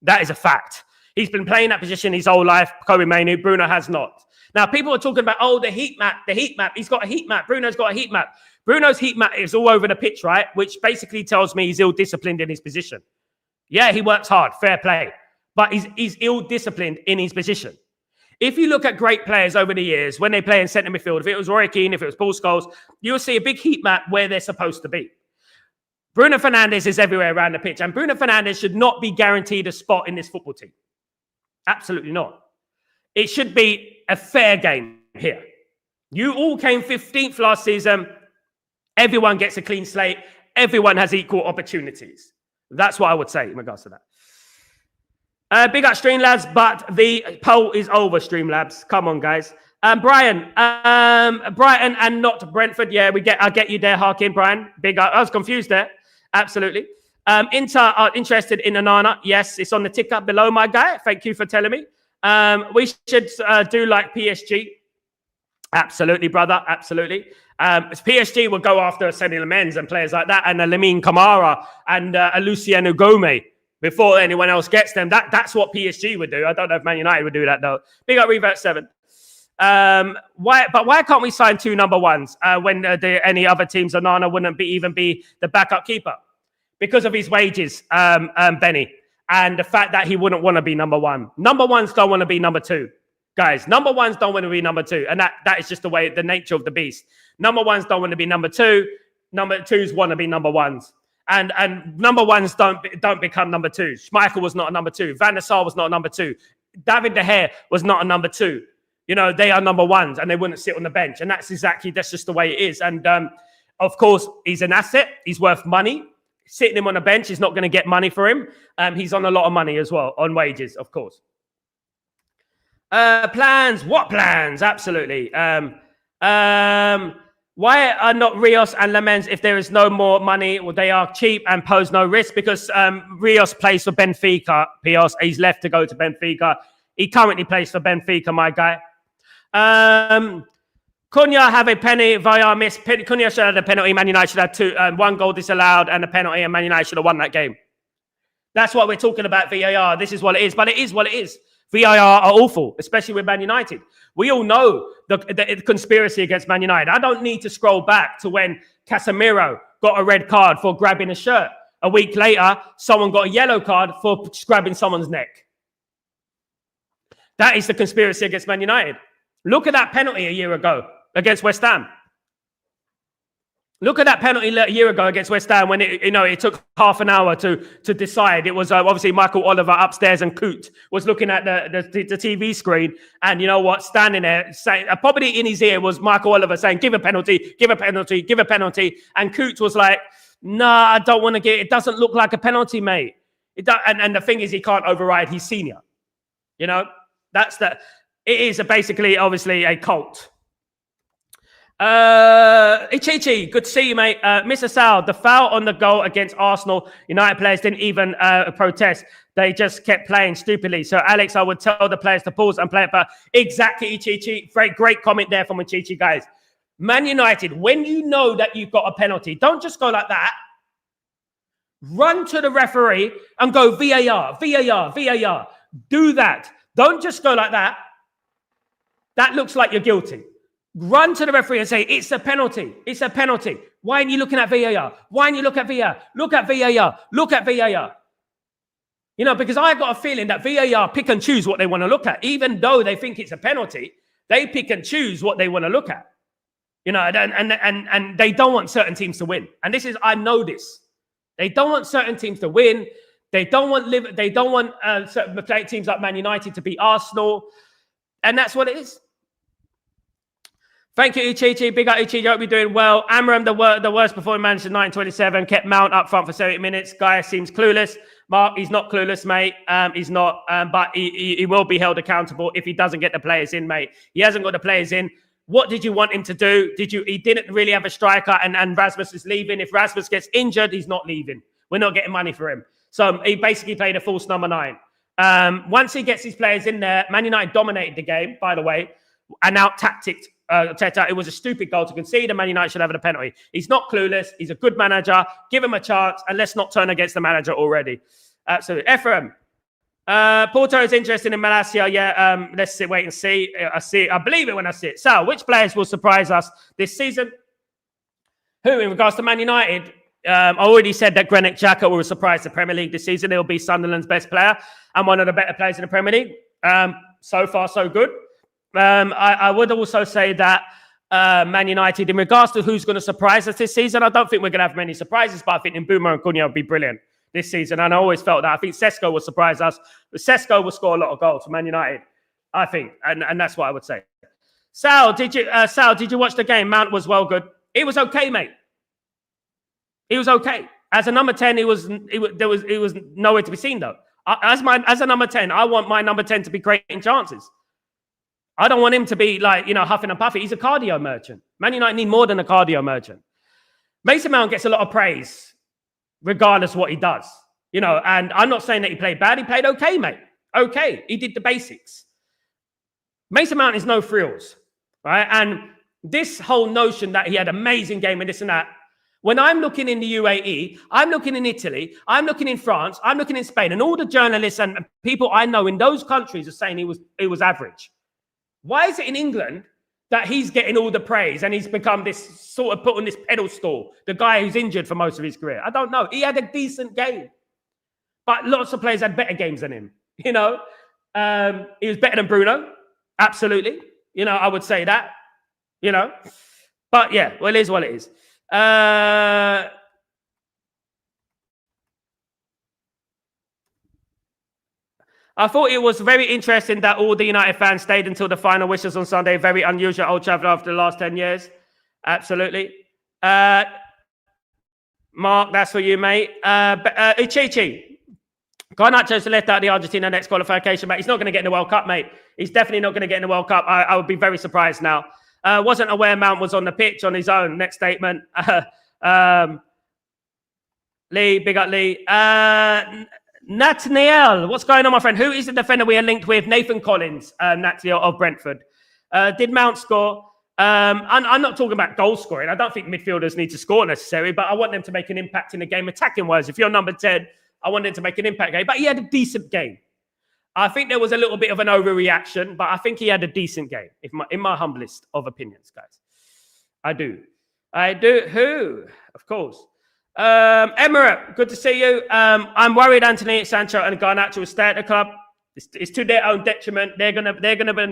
That is a fact. He's been playing that position his whole life. Kobe Maino, Bruno has not. Now, people are talking about, the heat map. He's got a heat map. Bruno's got a heat map. Bruno's heat map is all over the pitch, right? Which basically tells me he's ill-disciplined in his position. Yeah, he works hard. Fair play. But he's ill-disciplined in his position. If you look at great players over the years, when they play in centre midfield, if it was Roy Keane, if it was Paul Scholes, you'll see a big heat map where they're supposed to be. Bruno Fernandes is everywhere around the pitch, and Bruno Fernandes should not be guaranteed a spot in this football team. Absolutely not. It should be a fair game here. You all came 15th last season. Everyone gets a clean slate. Everyone has equal opportunities. That's what I would say in regards to that. Big up Streamlabs, but the poll is over, Streamlabs. Come on, guys. Brian, Brighton and not Brentford. Yeah, I get you there, Harkin, Brian. Big up. I was confused there. Absolutely. Inter are interested in Onana. Yes, it's on the tick up below, my guy. Thank you for telling me. We should do like PSG. Absolutely, brother. Absolutely. PSG will go after Sonny Lamens and players like that, and Lamine Camara and Luciano Gomez. Before anyone else gets them. That's what PSG would do. I don't know if Man United would do that, though. Big up Revert 7. Why can't we sign 2 number 1s when any other teams, Onana wouldn't even be the backup keeper? Because of his wages, Benny. And the fact that he wouldn't want to be number 1. Number 1s don't want to be number 2. Guys, number 1s don't want to be number 2. And that is just the nature of the beast. Number 1s don't want to be number 2. Number 2s want to be number 1s. And number 1s don't become number 2s. Schmeichel was not a number 2. Van der Sar was not a number 2. David De Gea was not a number 2. They are number 1s and they wouldn't sit on the bench. And that's just the way it is. And of course, he's an asset. He's worth money. Sitting him on a bench is not going to get money for him. He's on a lot of money as well, on wages, of course. Plans? What plans? Absolutely. Why are not Rios and Lamens, if there is no more money, well, they are cheap and pose no risk? Because Rios plays for Benfica, Pios. He's left to go to Benfica. He currently plays for Benfica, my guy. Cunha have a penalty via miss. Cunha should have a penalty. Man United should have 2, 1 goal disallowed and a penalty, and Man United should have won that game. That's what we're talking about, VAR. This is what it is, but it is what it is. VAR are awful, especially with Man United. We all know the conspiracy against Man United. I don't need to scroll back to when Casemiro got a red card for grabbing a shirt. A week later, someone got a yellow card for grabbing someone's neck. That is the conspiracy against Man United. Look at that penalty a year ago against West Ham. Look at that penalty a year ago against West Ham when it took half an hour to decide. It was obviously Michael Oliver upstairs and Coote was looking at the TV screen, and you know what, standing there saying, probably in his ear was Michael Oliver saying, "Give a penalty, give a penalty, give a penalty," and Coote was like, "Nah, I don't want to get. It doesn't look like a penalty, mate." And the thing is, he can't override his senior. It is basically obviously a cult. Ichichi, good to see you, mate. Mr. Sal, the foul on the goal against Arsenal, United players didn't even protest. They just kept playing stupidly. So, Alex, I would tell the players to pause and play it. But exactly, Ichichi. Great comment there from Ichichi, guys. Man United, when you know that you've got a penalty, don't just go like that. Run to the referee and go VAR, VAR, VAR. Do that. Don't just go like that. That looks like you're guilty. Run to the referee and say, it's a penalty. It's a penalty. Why aren't you looking at VAR? Why aren't you looking at VAR? Look at VAR. Look at VAR. You know, because I got a feeling that VAR pick and choose what they want to look at. Even though they think it's a penalty, they pick and choose what they want to look at. You know, and they don't want certain teams to win. And this is, I know this. They don't want certain teams to win. They don't want certain teams like Man United to beat Arsenal. And that's what it is. Thank you, Ichichi. Big up, Ichichi. Hope you're doing well. Amram, the worst performing manager, 9-27. Kept Mount up front for 70 minutes. Guy seems clueless. Mark, he's not clueless, mate. He's not. But he will be held accountable if he doesn't get the players in, mate. He hasn't got the players in. What did you want him to do? He didn't really have a striker, and Rasmus is leaving. If Rasmus gets injured, he's not leaving. We're not getting money for him. So he basically played a false number 9. Once he gets his players in there, Man United dominated the game, by the way, and out-tacticked Teta. It was a stupid goal to concede, and Man United should have a penalty. He's not clueless. He's a good manager. Give him a chance, and let's not turn against the manager already. Absolutely. Ephraim. Porto is interested in Malacia. Yeah, let's wait and see. I believe it when I see it. So, which players will surprise us this season? Who, in regards to Man United? I already said that Granit Xhaka will surprise the Premier League this season. He'll be Sunderland's best player and one of the better players in the Premier League. So far, so good. I would also say that Man United, in regards to who's going to surprise us this season, I don't think we're going to have many surprises, but I think Mbeumo and Cunha will be brilliant this season. And I always felt that. I think Sesko will surprise us. But Sesko will score a lot of goals for Man United, I think. And that's what I would say. Sal, did you watch the game? Mount was well good. It was okay, mate. He was okay. As a number 10, he was nowhere to be seen, though. As a number 10, I want my number 10 to be creating chances. I don't want him to be like, huffing and puffing. He's a cardio merchant. Man United need more than a cardio merchant. Mason Mount gets a lot of praise, regardless of what he does. And I'm not saying that he played bad. He played okay, mate. Okay. He did the basics. Mason Mount is no frills, right? And this whole notion that he had an amazing game and this and that, when I'm looking in the UAE, I'm looking in Italy, I'm looking in France, I'm looking in Spain, and all the journalists and people I know in those countries are saying he was average. Why is it in England that he's getting all the praise and he's become this sort of put on this pedestal, the guy who's injured for most of his career? I don't know. He had a decent game, but lots of players had better games than him. He was better than Bruno, absolutely. I would say that. But yeah, well, it is what it is. I thought it was very interesting that all the United fans stayed until the final whistles on Sunday. Very unusual at Old Trafford after the last 10 years. Absolutely. Mark, that's for you, mate. Ichichi. Garnacho's left out the Argentina next qualification, but he's not going to get in the World Cup, mate. He's definitely not going to get in the World Cup. I would be very surprised now. Wasn't aware Mount was on the pitch on his own. Next statement. Lee, big up Lee. Nathaniel, what's going on, my friend? Who is the defender we are linked with? Nathan Collins, Nathaniel of Brentford. Did Mount score? I'm not talking about goal scoring. I don't think midfielders need to score necessarily, but I want them to make an impact in the game attacking-wise. If you're number 10, I want them to make an impact game. But he had a decent game. I think there was a little bit of an overreaction, but I think he had a decent game, in my humblest of opinions, guys. I do. Who? Of course. Emirate, good to see you. I'm worried Anthony, Sancho, and Garnacho will stay at the club. It's to their own detriment. They're gonna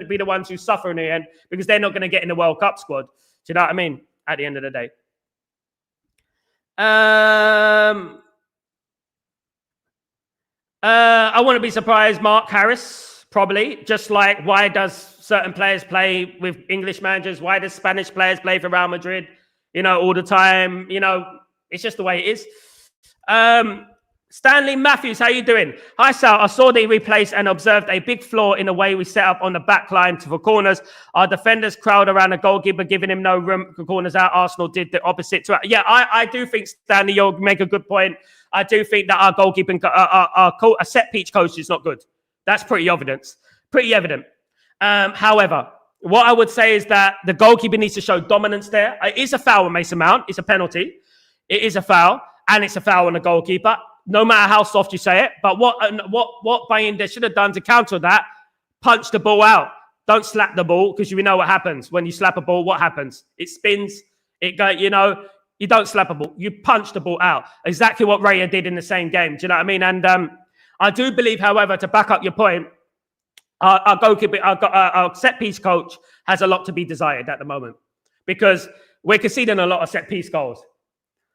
be the ones who suffer in the end because they're not gonna get in the World Cup squad. Do you know what I mean? At the end of the day. I want to be surprised. Mark Harris, probably. Just like, why does certain players play with English managers? Why does Spanish players play for Real Madrid? All the time. It's just the way it is. Stanley Matthews, how you doing? Hi, Sal. I saw that he replaced and observed a big flaw in the way we set up on the back line for corners. Our defenders crowd around the goalkeeper, giving him no room for corners out. Arsenal did the opposite. Yeah, I do think, Stanley, you'll make a good point. I do think that our goalkeeping, our set-piece coach is not good. That's pretty evident. However, what I would say is that the goalkeeper needs to show dominance there. It is a foul on Mason Mount. It's a penalty. It is a foul, and it's a foul on the goalkeeper. No matter how soft you say it, but what Bayindir should have done to counter that, punch the ball out. Don't slap the ball, because we know what happens. When you slap a ball, what happens? It spins. You don't slap a ball. You punch the ball out. Exactly what Raya did in the same game. Do you know what I mean? And I do believe, however, to back up your point, our goalkeeper, our set-piece coach has a lot to be desired at the moment, because we're conceding a lot of set-piece goals.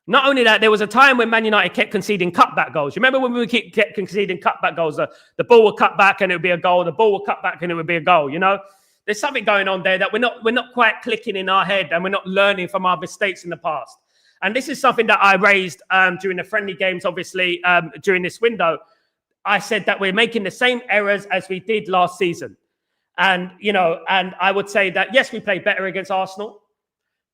Not only that, there was a time when Man United kept conceding cutback goals. You remember when we kept conceding cutback goals? The ball would cut back and it would be a goal. The ball would cut back and it would be a goal. You know, there's something going on there that we're not quite clicking in our head, and we're not learning from our mistakes in the past. And this is something that I raised during the friendly games, obviously, during this window. I said that we're making the same errors as we did last season. And I would say that, yes, we played better against Arsenal,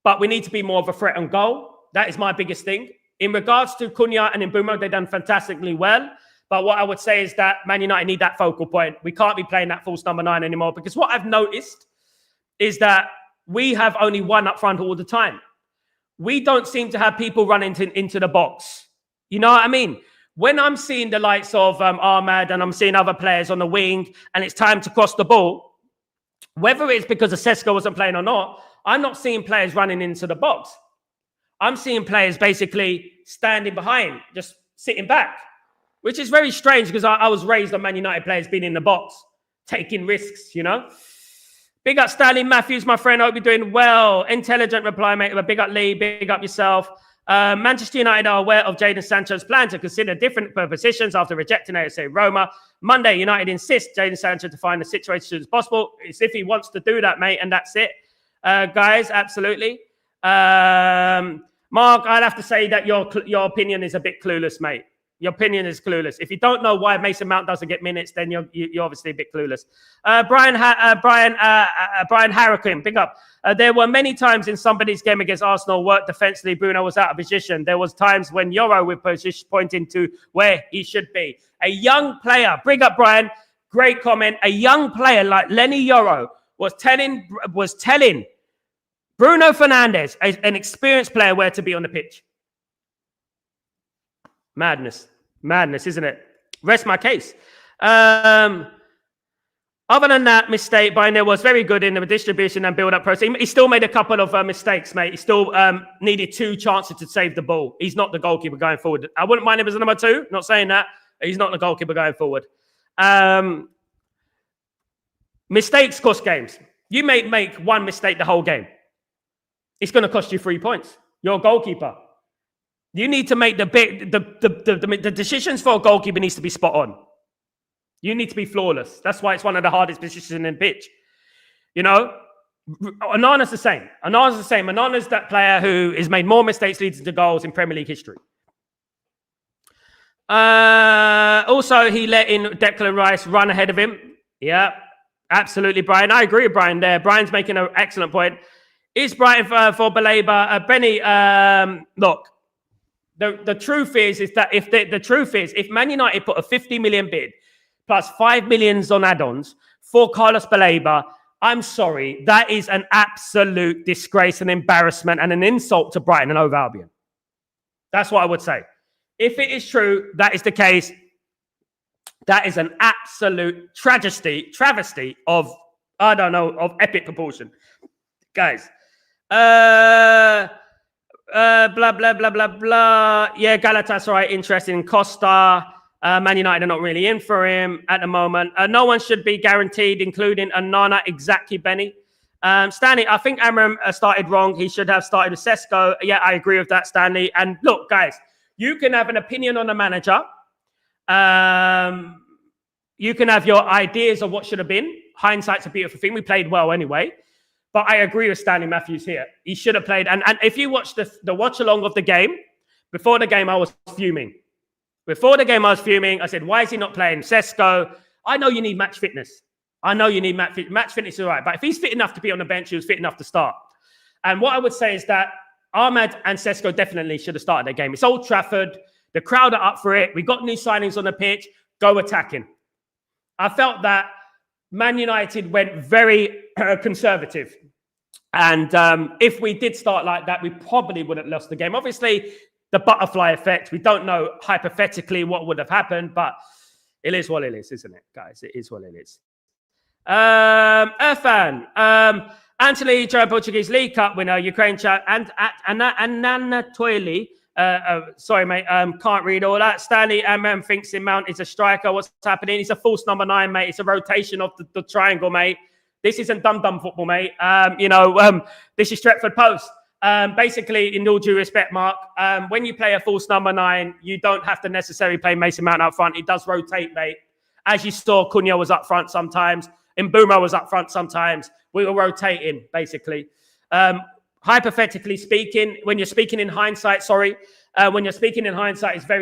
but we need to be more of a threat on goal. That is my biggest thing. In regards to Cunha and Mbeumo, they've done fantastically well. But what I would say is that Man United need that focal point. We can't be playing that false number 9 anymore, because what I've noticed is that we have only one up front all the time. We don't seem to have people running into the box. You know what I mean? When I'm seeing the likes of Ahmad and I'm seeing other players on the wing and it's time to cross the ball, whether it's because Sesko wasn't playing or not, I'm not seeing players running into the box. I'm seeing players basically standing behind, just sitting back, which is very strange, because I was raised on Man United players being in the box, taking risks, you know. Big up Stanley Matthews, my friend. I hope you're doing well. Intelligent reply, mate. Big up Lee. Big up yourself. Manchester United are aware of Gea and Sancho's plan to consider different positions after rejecting ASA Roma. Monday, United insists Gea and Sancho to find the situation as soon as possible. It's if he wants to do that, mate, and that's it. Guys, absolutely. Mark, I'd have to say that your opinion is a bit clueless, mate. Your opinion is clueless. If you don't know why Mason Mount doesn't get minutes, then you're obviously a bit clueless. Brian Harrican, big up. There were many times in somebody's game against Arsenal, worked defensively, Bruno was out of position. There was times when Yoro was pointing to where he should be. A young player, big up Brian, great comment. A young player like Lenny Yoro was telling Bruno Fernandes, an experienced player, where to be on the pitch. Madness, isn't it? Rest my case. Other than that mistake, Bayindir was very good in the distribution and build-up process. He still made a couple of mistakes, mate. He still needed 2 chances to save the ball. He's not the goalkeeper going forward. I wouldn't mind him as a number 2. Not saying that. He's not the goalkeeper going forward. Mistakes cost games. You may make one mistake the whole game. It's going to cost you 3 points. You're a goalkeeper. You need to make the decisions for a goalkeeper needs to be spot on. You need to be flawless. That's why it's one of the hardest positions in the pitch. You know, Onana's the same. Onana's that player who has made more mistakes leading to goals in Premier League history. Also, he let in Declan Rice run ahead of him. Yeah, absolutely, Brian. I agree with Brian there. Brian's making an excellent point. Is Brighton for Baleba? Benny, look, the truth is that if Man United put a 50 million bid plus 5 million on add-ons for Carlos Baleba, I'm sorry, that is an absolute disgrace, an embarrassment, and an insult to Brighton and Hove Albion. That's what I would say. If it is true, that is the case. That is an absolute travesty of, I don't know, of epic proportion. Guys, blah, blah, blah, blah, blah. Yeah, Galatasaray interested in Costa. Man United are not really in for him at the moment. No one should be guaranteed, including Onana. Exactly, Benny. Stanley, I think Amram started wrong. He should have started with Sesko. Yeah, I agree with that, Stanley. And look, guys, you can have an opinion on the manager. You can have your ideas of what should have been. Hindsight's a beautiful thing. We played well anyway. But I agree with Stanley Matthews here. He should have played. And if you watch the watch along of the game, before the game, I was fuming. Before the game, I was fuming. I said, why is he not playing? Sesko, I know you need match fitness. I know you need match fitness, is all right. But if he's fit enough to be on the bench, he was fit enough to start. And what I would say is that Ahmad and Sesko definitely should have started their game. It's Old Trafford. The crowd are up for it. We got new signings on the pitch. Go attacking. I felt that Man United went very conservative. And if we did start like that, we probably would have lost the game. Obviously, the butterfly effect, we don't know hypothetically what would have happened, but it is what it is, isn't it, guys? It is what it is. Irfan, Anthony, Portuguese League Cup winner, Ukraine chat, and Nana Toily. Sorry, mate, can't read all that. Stanley thinks in Mount is a striker. What's happening? He's a false number 9, mate. It's a rotation of the triangle, mate. This isn't dum-dum football, mate. This is Stretford Post. Basically, in all due respect, Mark, when you play a false number 9, you don't have to necessarily play Mason Mount up front. It does rotate, mate. As you saw, Cunha was up front sometimes. Mbuma was up front sometimes. We were rotating, basically. Hypothetically speaking, when you're speaking in hindsight, it's very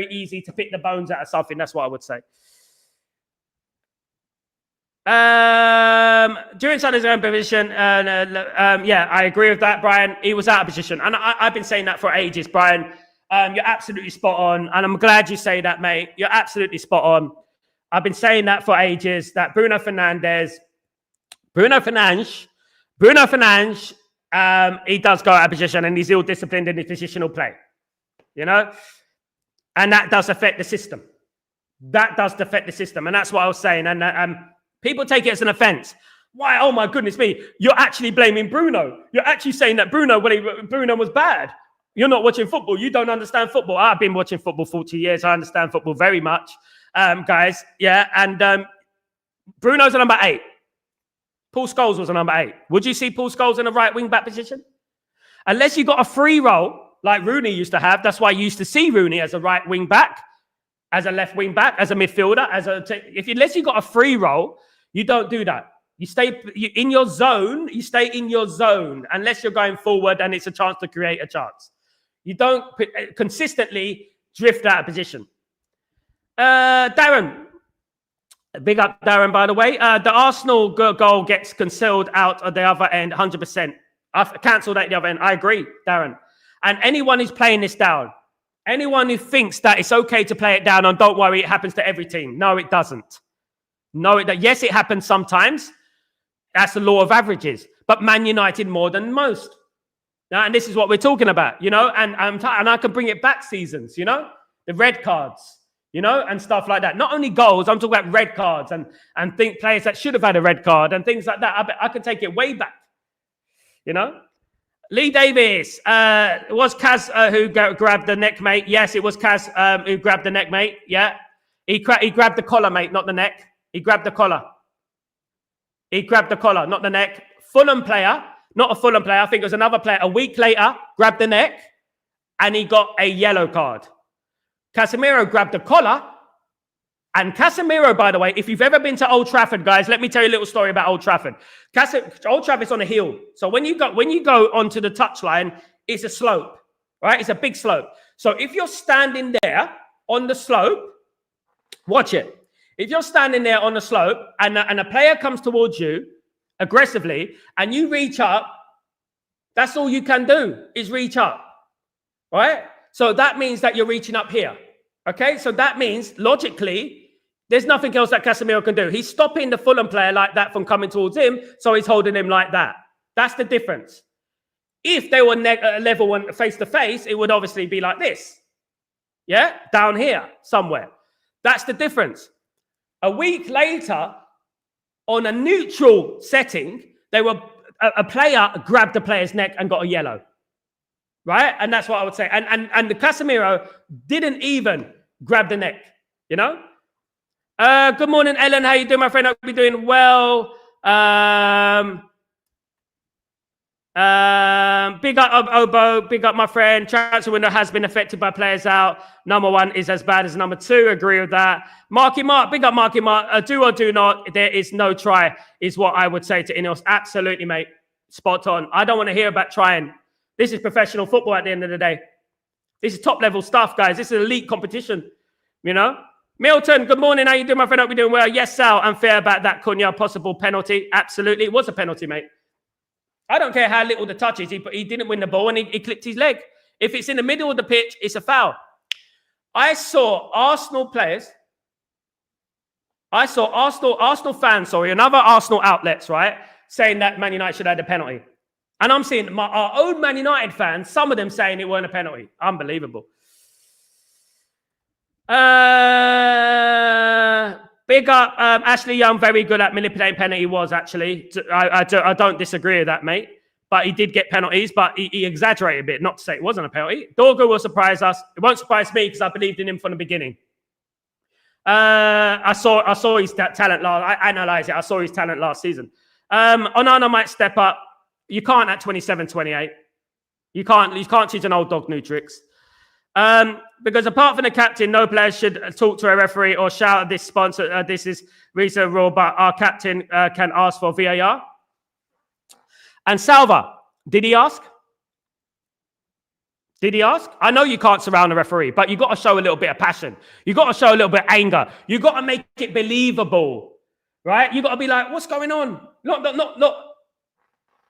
easy to pick the bones out of something. That's what I would say. During Sunday's own position, I agree with that, Brian. He was out of position. And I've been saying that for ages, Brian. You're absolutely spot on. And I'm glad you say that, mate. You're absolutely spot on. I've been saying that for ages, that Bruno Fernandes, he does go out of position and he's ill-disciplined in his positional play. You know? And that does affect the system. And that's what I was saying. And people take it as an offense. Why? Oh, my goodness me. You're actually blaming Bruno. You're actually saying that Bruno was bad. You're not watching football. You don't understand football. I've been watching football 40 years. I understand football very much, guys. Yeah, and Bruno's a number 8. Paul Scholes was a number 8. Would you see Paul Scholes in a right wing-back position? Unless you got a free role, like Rooney used to have. That's why you used to see Rooney as a right wing-back, as a left wing-back, as a midfielder. Unless you got a free role, you don't do that. You stay in your zone. You stay in your zone unless you're going forward and it's a chance to create a chance. You don't consistently drift out of position. Darren. Big up, Darren, by the way. The Arsenal goal gets cancelled out at the other end, 100%. I've cancelled at the other end. I agree, Darren. And anyone who's playing this down, anyone who thinks that it's okay to play it down and don't worry, it happens to every team. No, it doesn't. Yes, it happens sometimes. That's the law of averages. But Man United more than most. Now, and this is what we're talking about, you know, and I can bring it back seasons, you know, the red cards. You know, and stuff like that. Not only goals, I'm talking about red cards and think players that should have had a red card and things like that. I can take it way back. You know? Lee Davis. Was Kaz who grabbed the neck, mate? Yes, it was Kaz who grabbed the neck, mate. Yeah. He grabbed the collar, mate, not the neck. He grabbed the collar. Not the neck. Fulham player, not a Fulham player. I think it was another player. A week later, grabbed the neck and he got a yellow card. Casemiro grabbed the collar. And Casemiro, by the way, if you've ever been to Old Trafford, guys, let me tell you a little story about Old Trafford. Old Trafford's on a hill. So when you go onto the touchline, it's a slope, right? It's a big slope. So if you're standing there on the slope, watch it. If you're standing there on the slope and a player comes towards you aggressively and you reach up, that's all you can do is reach up, right? So that means that you're reaching up here. Okay, so that means logically, there's nothing else that Casemiro can do. He's stopping the Fulham player like that from coming towards him, so he's holding him like that. That's the difference. If they were level and face to face, it would obviously be like this. Yeah, down here somewhere. That's the difference. A week later, on a neutral setting, a player grabbed the player's neck and got a yellow. Right? And that's what I would say. And the Casemiro didn't even grab the neck, you know? Good morning, Ellen. How you doing, my friend? I hope you're doing well. Big up, Obo. Big up, my friend. Transfer window has been affected by players out. Number 1 is as bad as number 2. Agree with that. Marky Mark. Big up, Marky Mark. Do or do not. There is no try, is what I would say to Ineos. Absolutely, mate. Spot on. I don't want to hear about trying. This is professional football at the end of the day. This is top-level stuff, guys. This is elite competition. You know? Milton, good morning. How you doing, my friend? Hope you're doing well. Yes, Sal, unfair about that Cunha possible penalty. Absolutely. It was a penalty, mate. I don't care how little the touch is. He didn't win the ball and he clipped his leg. If it's in the middle of the pitch, it's a foul. I saw Arsenal fans, and other Arsenal outlets, right, saying that Man United should have had a penalty. And I'm seeing our own Man United fans, some of them saying it weren't a penalty. Unbelievable. Big up, Ashley Young, very good at manipulating penalty was actually. I don't disagree with that, mate. But he did get penalties, but he exaggerated a bit, not to say it wasn't a penalty. Dorgo will surprise us. It won't surprise me because I believed in him from the beginning. I saw his talent I analysed it. I saw his talent last season. Onana might step up. You can't at 27, 28. You can't teach an old dog new tricks. Because apart from the captain, no player should talk to a referee or shout at this sponsor. This is recent rule, but our captain can ask for VAR. And Salva, did he ask? Did he ask? I know you can't surround a referee, but you got to show a little bit of passion. You got to show a little bit of anger. You got to make it believable, right? You got to be like, what's going on? Not.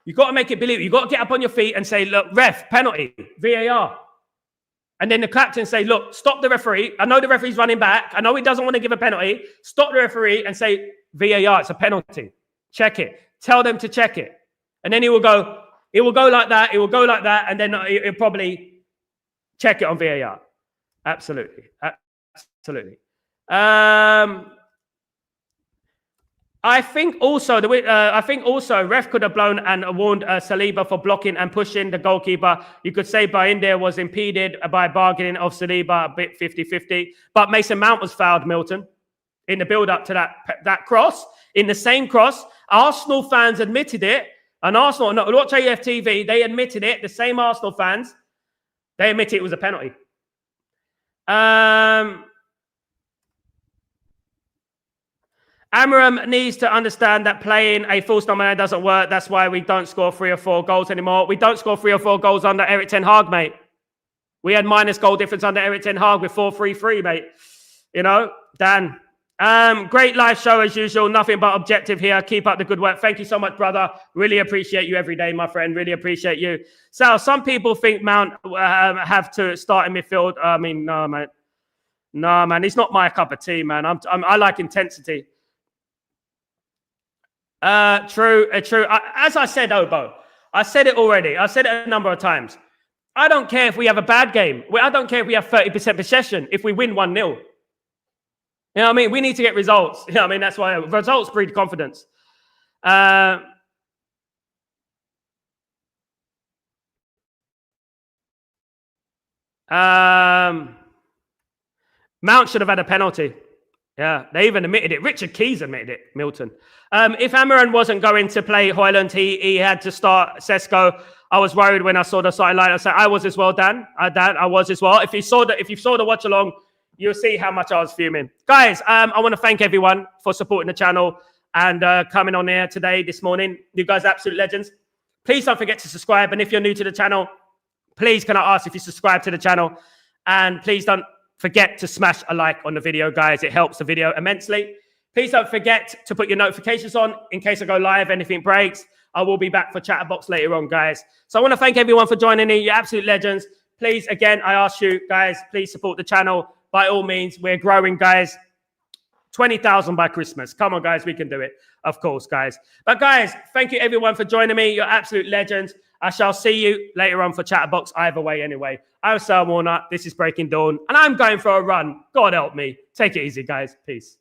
You got to make it believable. You got to get up on your feet and say, look, ref, penalty, VAR. And then the captain say, look, stop the referee. I know the referee's running back. I know he doesn't want to give a penalty. Stop the referee and say, VAR, it's a penalty. Check it. Tell them to check it. And then it will go like that. It will go like that. And then it'll probably check it on VAR. Absolutely. Absolutely. I think also ref could have blown and warned Saliba for blocking and pushing the goalkeeper. You could say Bayindir was impeded by bargaining of Saliba, a bit 50-50. But Mason Mount was fouled, Milton, in the build-up to that cross. In the same cross, Arsenal fans admitted it. And Arsenal, no, watch AFTV, they admitted it. The same Arsenal fans, they admitted it was a penalty. Amaram needs to understand that playing a false number doesn't work. That's why we don't score 3 or 4 goals anymore. We don't score 3 or 4 goals under Erik ten Hag, mate. We had minus goal difference under Erik ten Hag with 4-3-3, mate. You know, Dan. Great live show as usual. Nothing but objective here. Keep up the good work. Thank you so much, brother. Really appreciate you every day, my friend. Really appreciate you. Sal, some people think Mount have to start in midfield. I mean, no, man. No, man. It's not my cup of tea, man. I like intensity. True. As I said, Obo, I said it already. I said it a number of times. I don't care if we have a bad game. I don't care if we have 30% possession if we win 1-0. You know what I mean? We need to get results. You know what I mean? That's why results breed confidence. Mount should have had a penalty. Yeah, they even admitted it. Richard Keys admitted it, Milton. If Amaran wasn't going to play Hojlund, he had to start Sesko. I was worried when I saw the sideline. I said, I was as well, Dan. I was as well. If you saw the watch along, you'll see how much I was fuming. Guys, I want to thank everyone for supporting the channel and coming on here today, this morning. You guys are absolute legends. Please don't forget to subscribe. And if you're new to the channel, please can I ask if you subscribe to the channel? And please don't forget to smash a like on the video, guys. It helps the video immensely. Please don't forget to put your notifications on in case I go live, anything breaks. I will be back for Chatterbox later on, guys. So I want to thank everyone for joining me. You're absolute legends. Please, again, I ask you, guys, please support the channel. By all means, we're growing, guys. 20,000 by Christmas. Come on, guys, we can do it. Of course, guys. But, guys, thank you, everyone, for joining me. You're absolute legends. I shall see you later on for Chatterbox either way anyway. I'm Sal Warner. This is Breaking Dawn. And I'm going for a run. God help me. Take it easy, guys. Peace.